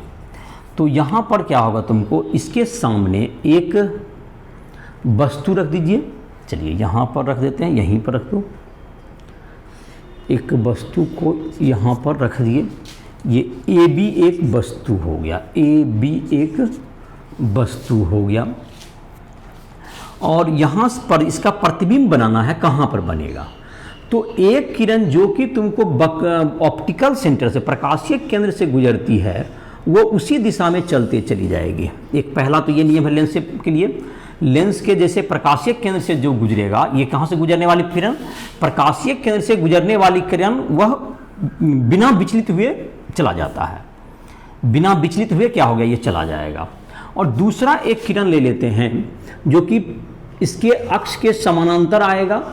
तो यहां पर क्या होगा, तुमको इसके सामने एक वस्तु रख दीजिए। चलिए यहां पर रख देते हैं, यहीं पर रख दो। एक वस्तु को यहां पर रख दिए। ये AB एक वस्तु हो गया, AB एक वस्तु हो गया। और यहाँ पर इसका प्रतिबिंब बनाना है, कहाँ पर बनेगा? तो एक किरण जो कि तुमको ऑप्टिकल सेंटर से, प्रकाशीय केंद्र से गुजरती है, वो उसी दिशा में चलते चली जाएगी। एक पहला तो ये नियम है लेंस के लिए, लेंस के जैसे प्रकाशीय केंद्र से जो गुजरेगा, ये कहाँ से गुजरने वाली किरण? प्रकाशीय केंद्र से गुजरने वाली किरण वह बिना विचलित हुए चला जाता है। बिना विचलित हुए क्या हो गया, ये चला जाएगा। और दूसरा एक किरण ले लेते हैं जो कि इसके अक्ष के समानांतर आएगा।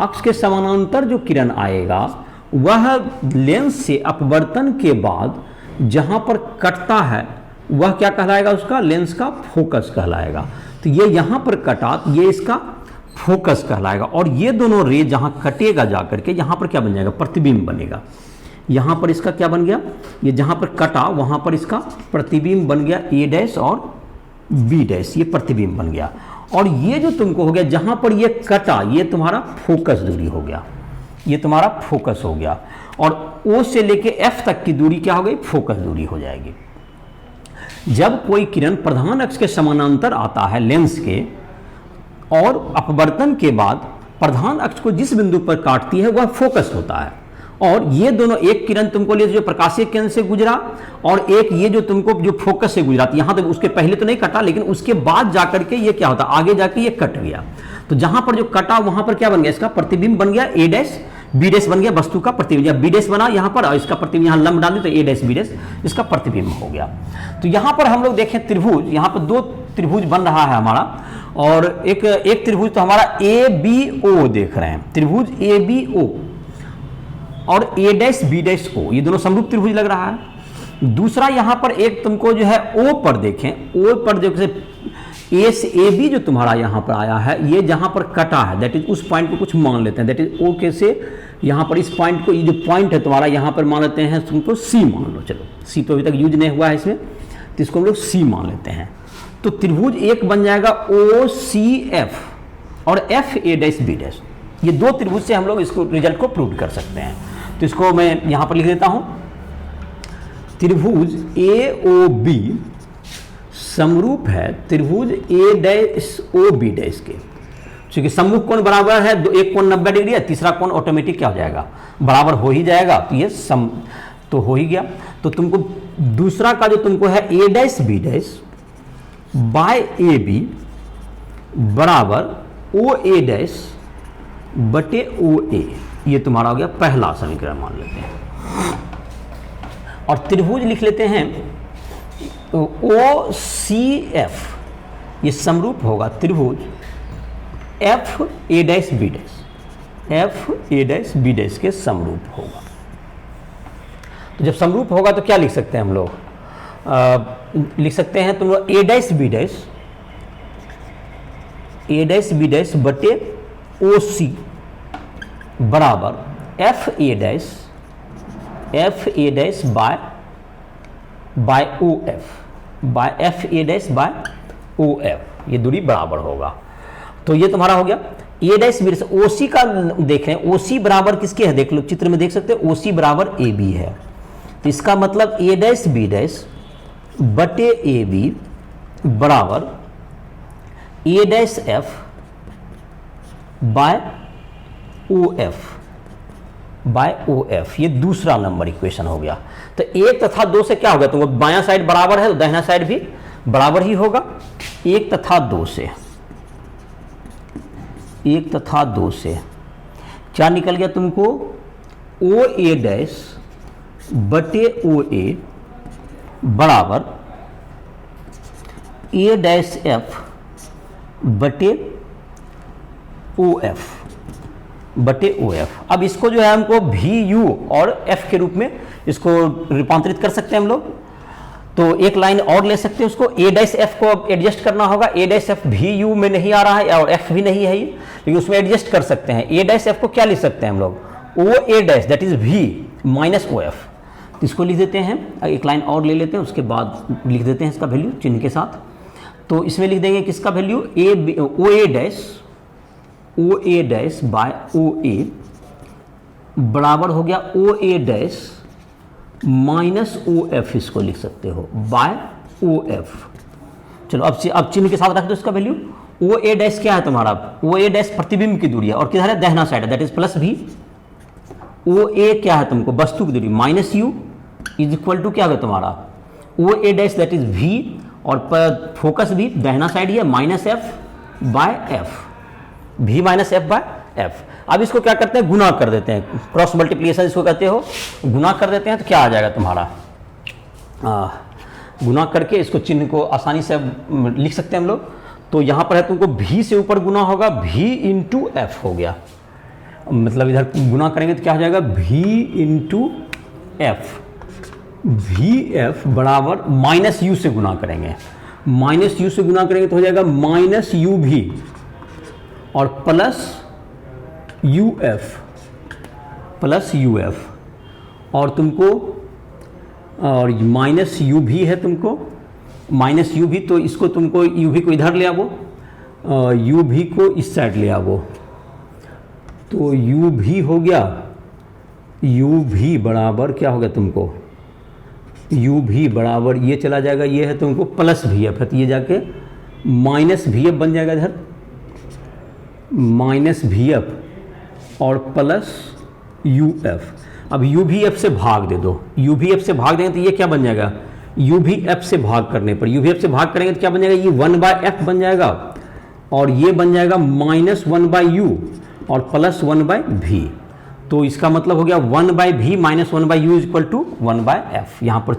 अक्ष के समानांतर जो किरण आएगा वह लेंस से अपवर्तन के बाद जहां पर कटता है वह क्या कहलाएगा? उसका लेंस का फोकस कहलाएगा। तो ये यहां पर कटा, ये इसका फोकस कहलाएगा। और ये दोनों रे जहां कटेगा जाकर के यहां पर क्या बन जाएगा? प्रतिबिंब बनेगा। यहां पर इसका क्या बन गया? ये जहां पर कटा वहां पर इसका प्रतिबिंब बन गया A' और B', ये प्रतिबिंब बन गया। और ये जो तुमको हो गया जहां पर ये कटा, ये तुम्हारा फोकस दूरी हो गया, ये तुम्हारा फोकस हो गया। और O से लेके F तक की दूरी क्या हो गई? फोकस दूरी हो जाएगी। जब कोई किरण प्रधान अक्ष के समानांतर आता है लेंस के, और अपवर्तन के बाद प्रधान अक्ष को जिस बिंदु पर काटती है वह फोकस होता है। और ये दोनों, एक किरण तुमको लिए जो प्रकाशीय केंद्र से गुजरा, और एक ये जो तुमको जो फोकस से गुजरा, यहां तक उसके पहले तो नहीं कटा, लेकिन उसके बाद जाकर के ये क्या होता, आगे जाके ये कट गया। तो जहां पर जो कटा वहां पर क्या बन गया? इसका प्रतिबिंब बन गया A', B' बन गया वस्तु का प्रतिबिंब। या B' बना यहां पर, और इसका प्रतिबिंब यहां लंब डाल दी तो A', B' इसका प्रतिबिंब हो गया। तो यहां पर हम लोग देखें त्रिभुज, यहां पर दो त्रिभुज बन रहा है हमारा, और एक त्रिभुज तो हमारा ABO देख रहे हैं, त्रिभुज ABO और A', B', O, ये दोनों समरूप त्रिभुज लग रहा है। दूसरा यहां पर एक तुमको जो है O पर देखें, O पर जैसे A से AB जो तुम्हारा यहां पर आया है, ये जहां पर कटा है, दैट इज उस पॉइंट को कुछ मान लेते हैं, दैट इज O के से यहां पर इस पॉइंट को, ये जो पॉइंट है तुम्हारा यहां पर मान लेते हैं, तुमको C मान लो। चलो C तो अभी तक यूज नहीं हुआ है इसमें, तो इसको हम लोग C मान लेते हैं। तो त्रिभुज एक बन जाएगा OCF और FA', B'। ये दो त्रिभुज से हम लोग इसको रिजल्ट को प्रूव कर सकते हैं। तो इसको मैं यहां पर लिख देता हूं, त्रिभुज AOB समरूप है त्रिभुज A'OB' के, क्योंकि सम्मुख कोण बराबर है, एक कोण 90 डिग्री है, तीसरा कोण ऑटोमेटिक क्या हो जाएगा? बराबर हो ही जाएगा। तो ये तो हो ही गया। तो तुमको दूसरा का जो तुमको है A', B' AB बराबर OA' बटे OA, ये तुम्हारा हो गया पहला समीकरण मान लेते हैं। और त्रिभुज लिख लेते हैं OCF ये समरूप होगा त्रिभुज F A dash B dash, F A dash B dash के समरूप होगा। तो जब समरूप होगा तो क्या लिख सकते हैं हम लोग, लिख सकते हैं तुम लोग A dash B dash, A dash B dash बटे ओ सी बराबर F A dash by O F, by F A dash by O F, ये दूरी बराबर होगा। तो ये तुम्हारा हो गया A dash B dash. O C का देख रहे हैं, ओ सी बराबर किसके है, देख लो चित्र में देख सकते हैं, ओ सी बराबर ए बी है। तो इसका मतलब ए डैश बी डैश बटे ए बी बराबर A dash F by O F, by O F. ये दूसरा नंबर इक्वेशन हो गया। तो एक तथा दो से क्या होगा, तो बायां साइड बराबर है तो दाहिना साइड भी बराबर ही होगा। एक तथा दो से, एक तथा दो से क्या निकल गया तुमको, ओ ए डैश बटे ओ ए बराबर ए डैश एफ बटे ओ एफ, बटे ओ एफ। अब इसको जो है हमको भी यू और एफ के रूप में इसको रूपांतरित कर सकते हैं हम लोग। तो एक लाइन और ले सकते हैं उसको, ए डैश एफ को अब एडजस्ट करना होगा। ए डैश एफ भी यू में नहीं आ रहा है और एफ भी नहीं है ये, लेकिन उसमें एडजस्ट कर सकते हैं। ए डैश एफ को क्या लिख सकते हैं हम लोग, ओ ए डैश दैट इज भी माइनस ओ एफ। तो इसको लिख देते हैं, एक लाइन और ले लेते हैं, उसके बाद लिख देते हैं इसका वैल्यू चिन्ह के साथ। तो इसमें लिख देंगे किसका value, O A dash by O A बराबर हो गया O A dash minus O F, इसको लिख सकते हो बाय ओ एफ। चलो अब चिन्ह के साथ रख दो इसका वैल्यू। ओ ए डैश क्या है तुम्हारा, ओ ए डैश प्रतिबिंब की दूरी है और किधर है, दाहिना साइड है, दैट इज प्लस भी। ओ ए क्या है तुमको, वस्तु की दूरी, minus u is equal to क्या होगा तुम्हारा, O A dash that is v और फोकस भी दाहिना साइड ही है, minus f by f, v minus f by f. अब इसको क्या करते हैं, गुना कर देते हैं, क्रॉस मल्टीप्लिकेशन इसको कहते हो, गुना कर देते हैं। तो क्या आ जाएगा तुम्हारा, गुना करके इसको चिन्ह को आसानी से लिख सकते हैं हम लोग। तो यहाँ पर है तुमको भी से ऊपर गुना होगा, भी इंटू एफ हो गया, मतलब इधर गुना करेंगे तो क्या हो जाएगा, भी इंटू एफ, भी एफ बराबर माइनस यू से गुना करेंगे, माइनस यू से गुना करेंगे तो हो जाएगा माइनस यू भी और plus U F, plus U F. और तुमको और माइनस यू भी है तुमको, माइनस यू भी, तो इसको तुमको यू भी को इधर ले आवो, यू भी को इस साइड ले आवो, तो यू भी हो गया, यू भी बराबर क्या हो गया तुमको, यू भी बराबर ये चला जाएगा, ये है तुमको प्लस भी एफ है, तो ये जाके माइनस भी एफ बन जाएगा इधर, माइनस भी एफ और प्लस यू एफ। अब यू भी एफ से भाग दे दो, यू भी एफ से भाग देंगे तो ये क्या बन जाएगा, यू भी एफ से भाग करने पर, यू भी एफ से भाग करेंगे तो क्या बन जाएगा, ये 1 बाय एफ बन जाएगा और ये बन जाएगा माइनस 1 बाय यू और प्लस 1 बाय भी। तो इसका मतलब हो गया 1 by v minus 1 by u is equal to 1 by f. यहाँ पर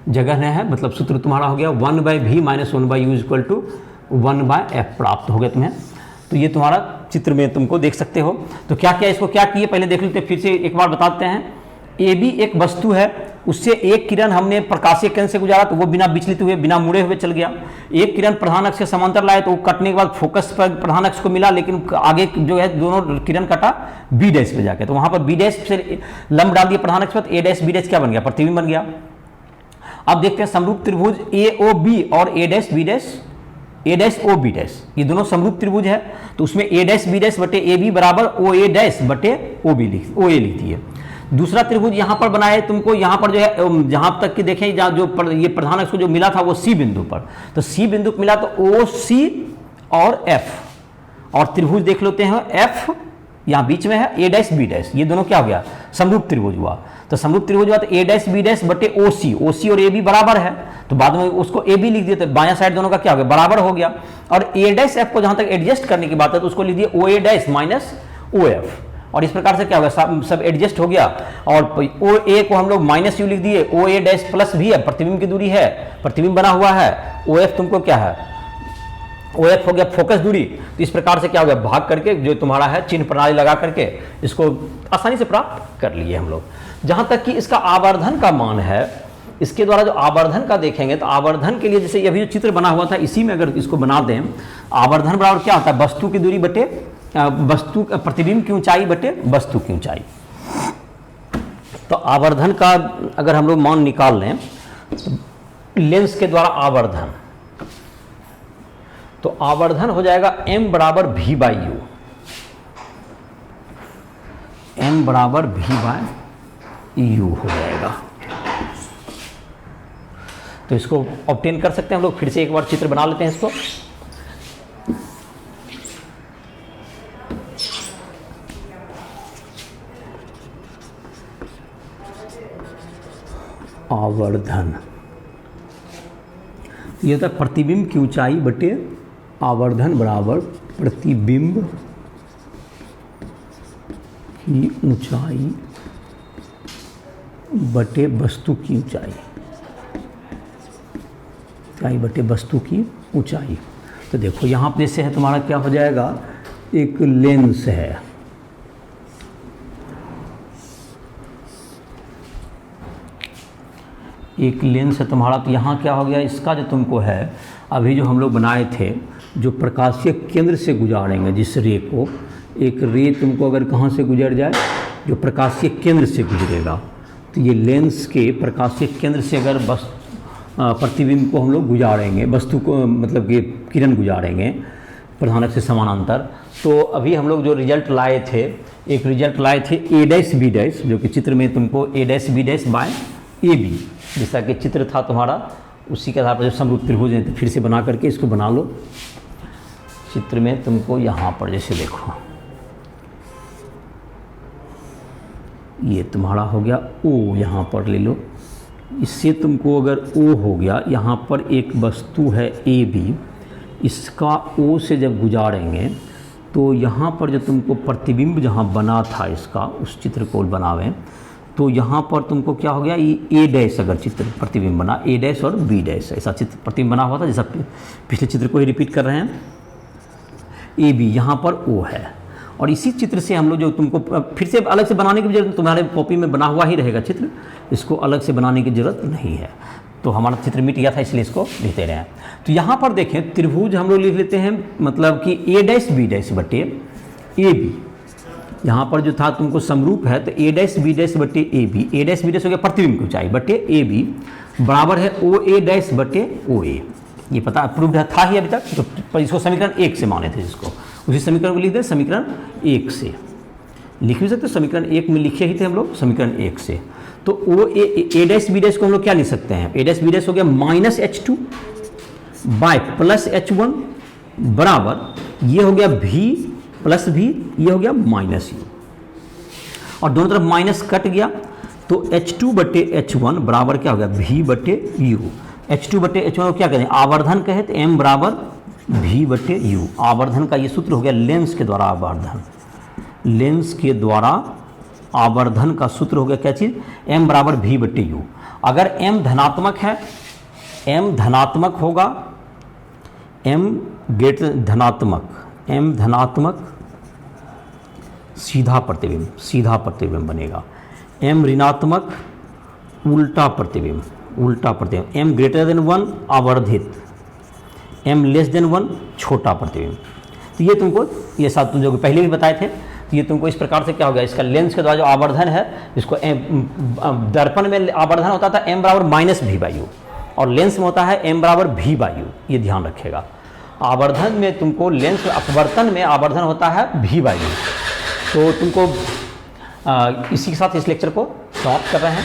जगह है, मतलब सूत्र तुम्हारा हो गया 1 by v minus 1 by u is equal to 1 by f प्राप्त हो गया तुम्हें। तो ये तुम्हारा चित्र में तुमको देख सकते हो। तो क्या क्या इसको क्या किए पहले देख लेते हैं, फिर से एक बार बताते हैं। ए बी एक वस्तु है, उससे एक किरण हमने प्रकाशीय केंद्र से गुजारा तो वो बिना विचलित हुए, बिना मुड़े हुए चल गया। एक किरण प्रधान अक्ष के समांतर लाए तो वो कटने के बाद फोकस पर प्रधान अक्ष को मिला, लेकिन आगे जो है दोनों किरण कटा बी डैश पे जाके, तो वहां पर बी डैश से लंब डाल दिया प्रधान अक्ष पर, ए डैश बी डैश क्या बन गया, प्रतिबिंब बन गया। अब देखते हैं समरूप त्रिभुज ए ओ बी और ए dash B dash, A dash O B dash, ये दोनों समरूप त्रिभुज है। तो उसमें ए डैश बी डैश बटे ए बी बराबर ओ ए डैश बटे ओ बी ओ ए लिखती है। दूसरा त्रिभुज यहाँ पर बनाए तुमको, यहाँ पर जो है जहाँ तक कि देखें जहाँ जो ये प्रधान अक्ष को जो मिला था वो सी बिंदु पर, तो सी बिंदु मिला तो ओ सी और एफ, और त्रिभुज देख लेते हैं एफ यहाँ बीच में है, ए डैश बी डैश, ये दोनों क्या हो गया, समरूप त्रिभुज हुआ। तो समरूप त्रिभुज हुआ तो ए डैश बी डैश बटे ओ सी और ए बी बराबर है, तो बाद में उसको ए बी लिख दिए, तो बायां साइड दोनों का क्या हो गया, बराबर हो गया। और ए डैश एफ को जहां तक एडजस्ट करने की बात है तो उसको लिख दिए ओ A dash minus O F, और इस प्रकार से क्या होगा, सब एडजस्ट हो गया। और ओ ए को हम लोग माइनस यू लिख दिए, ओ ए डैश प्लस भी है, प्रतिबिंब की दूरी है, प्रतिबिंब बना हुआ है। ओ एफ तुमको क्या है, ओ एफ हो गया फोकस दूरी। तो इस प्रकार से क्या हो गया, भाग करके जो तुम्हारा है चिन्ह प्रणाली लगा करके इसको आसानी से प्राप्त कर लिए हम लोग। जहां तक कि इसका आवर्धन का मान है, इसके द्वारा जो आवर्धन का देखेंगे तो आवर्धन के लिए जैसे ये अभी जो चित्र बना हुआ था इसी में अगर इसको बना दें, आवर्धन बराबर क्या होता है, वस्तु की दूरी बटे वस्तु प्रतिबिंब की ऊंचाई बटे वस्तु की ऊंचाई। तो आवर्धन का अगर हम लोग मान निकाल लें तो लेंस के द्वारा आवर्धन, तो आवर्धन हो जाएगा m बराबर v बाई यू, m बराबर v बाई यू हो जाएगा। तो इसको ऑब्टेन कर सकते हैं हम लोग। फिर से एक बार चित्र बना लेते हैं इसको। आवर्धन ये होता है प्रतिबिंब की ऊंचाई बटे आवर्धन बराबर प्रतिबिंब की ऊंचाई बटे वस्तु की ऊंचाई, ऊंचाई बटे वस्तु की ऊंचाई। तो देखो यहाँ पे जैसे है तुम्हारा क्या हो जाएगा, एक लेंस है, एक लेंस है तुम्हारा। तो यहाँ क्या हो गया, इसका जो तुमको है अभी जो हम लोग बनाए थे, जो प्रकाशीय केंद्र से गुजारेंगे जिस रे को, एक रे तुमको अगर कहाँ से गुजर जाए, जो प्रकाशीय केंद्र से गुजरेगा, तो ये लेंस के प्रकाशीय केंद्र से अगर बस प्रतिबिंब को हम लोग गुजारेंगे, वस्तु को मतलब कि किरण गुजारेंगे प्रधानक से समानांतर, तो अभी हम लोग जो रिजल्ट लाए थे, एक रिजल्ट लाए थे ए डैश बी डैश, जो कि चित्र में तुमको A dash B dash by A B जैसा कि चित्र था तुम्हारा, उसी के आधार पर जो समरूप त्रिभुज है, तो फिर से बना करके इसको बना लो। चित्र में तुमको यहाँ पर जैसे देखो, ये तुम्हारा हो गया ओ, यहाँ पर ले लो। इससे तुमको अगर ओ हो गया, यहाँ पर एक वस्तु है ए बी, इसका ओ से जब गुजारेंगे तो यहाँ पर जो तुमको प्रतिबिंब जहाँ बना था इसका, उस चित्र को बनावें तो यहाँ पर तुमको क्या हो गया, ये ए डैश अगर चित्र प्रतिबिंब बना, ए डैश और बी डैश ऐसा चित्र प्रतिबिंब बना हुआ था, जैसा पिछले चित्र को ही रिपीट कर रहे हैं। ए बी यहाँ पर ओ है, और इसी चित्र से हम लोग जो तुमको फिर से अलग से बनाने की जरूरत, तुम्हारे कॉपी में बना हुआ ही रहेगा चित्र, इसको अलग से बनाने की जरूरत नहीं है। तो हमारा चित्र मिट गया था इसलिए इसको लिखते रहे हैं। तो यहाँ पर देखें त्रिभुज हम लोग लिख लेते हैं, मतलब कि ए डैश बी डैश बटे ए बी, यहाँ पर जो था तुमको समरूप है, तो ए डैश बी डैश बटे A B, A dash B dash हो गया प्रतिबिंब की ऊंचाई बटे ए बी बराबर है ओ ए डैश बटे ओ ए। ये पता अप्रूव्ड था ही अभी तक, तो पर इसको समीकरण 1 से माने थे, जिसको उसी समीकरण को लिख दे समीकरण 1 से लिख भी सकते, समीकरण 1 में लिखे ही थे हम लोग समीकरण 1 से। तो ओ ए डैश बी डैश को हम लोग क्या लिख सकते हैं, ए डैश बी डैश हो गया minus H2 bye plus H1 बराबर ये हो गया V प्लस V, ये हो गया माइनस U, और दोनों तरफ माइनस कट गया, तो H2 बटे H1 बराबर क्या हो गया V बटे U। H2 बटे H1 को क्या करें, आवर्धन कहे तो M बराबर V बटे U। आवर्धन का ये सूत्र हो गया लेंस के द्वारा आवर्धन, लेंस के द्वारा आवर्धन का सूत्र हो गया क्या चीज़, M बराबर V बटे U। अगर M धनात्मक है, M धनात्मक होगा, M गेट धनात्मक, M धनात्मक सीधा प्रतिबिंब बनेगा, M ऋणात्मक उल्टा प्रतिबिंब, M ग्रेटर देन 1 आवर्धित, M लेस देन 1 छोटा प्रतिबिंब। तो ये तुमको ये साथ तुम जो पहले भी बताए थे, तो ये तुमको इस प्रकार से क्या हो गया, इसका लेंस के द्वारा जो आवर्धन है, इसको दर्पण में आवर्धन होता था M बराबर माइनस V बाई यू, और लेंस में होता है M बराबर V बाई यू, ये ध्यान रखेगा। आवर्धन में तुमको लेंस अपवर्तन में आवर्धन होता है V बाई यू। तो तुमको इसी के साथ इस लेक्चर को समाप्त कर रहे हैं।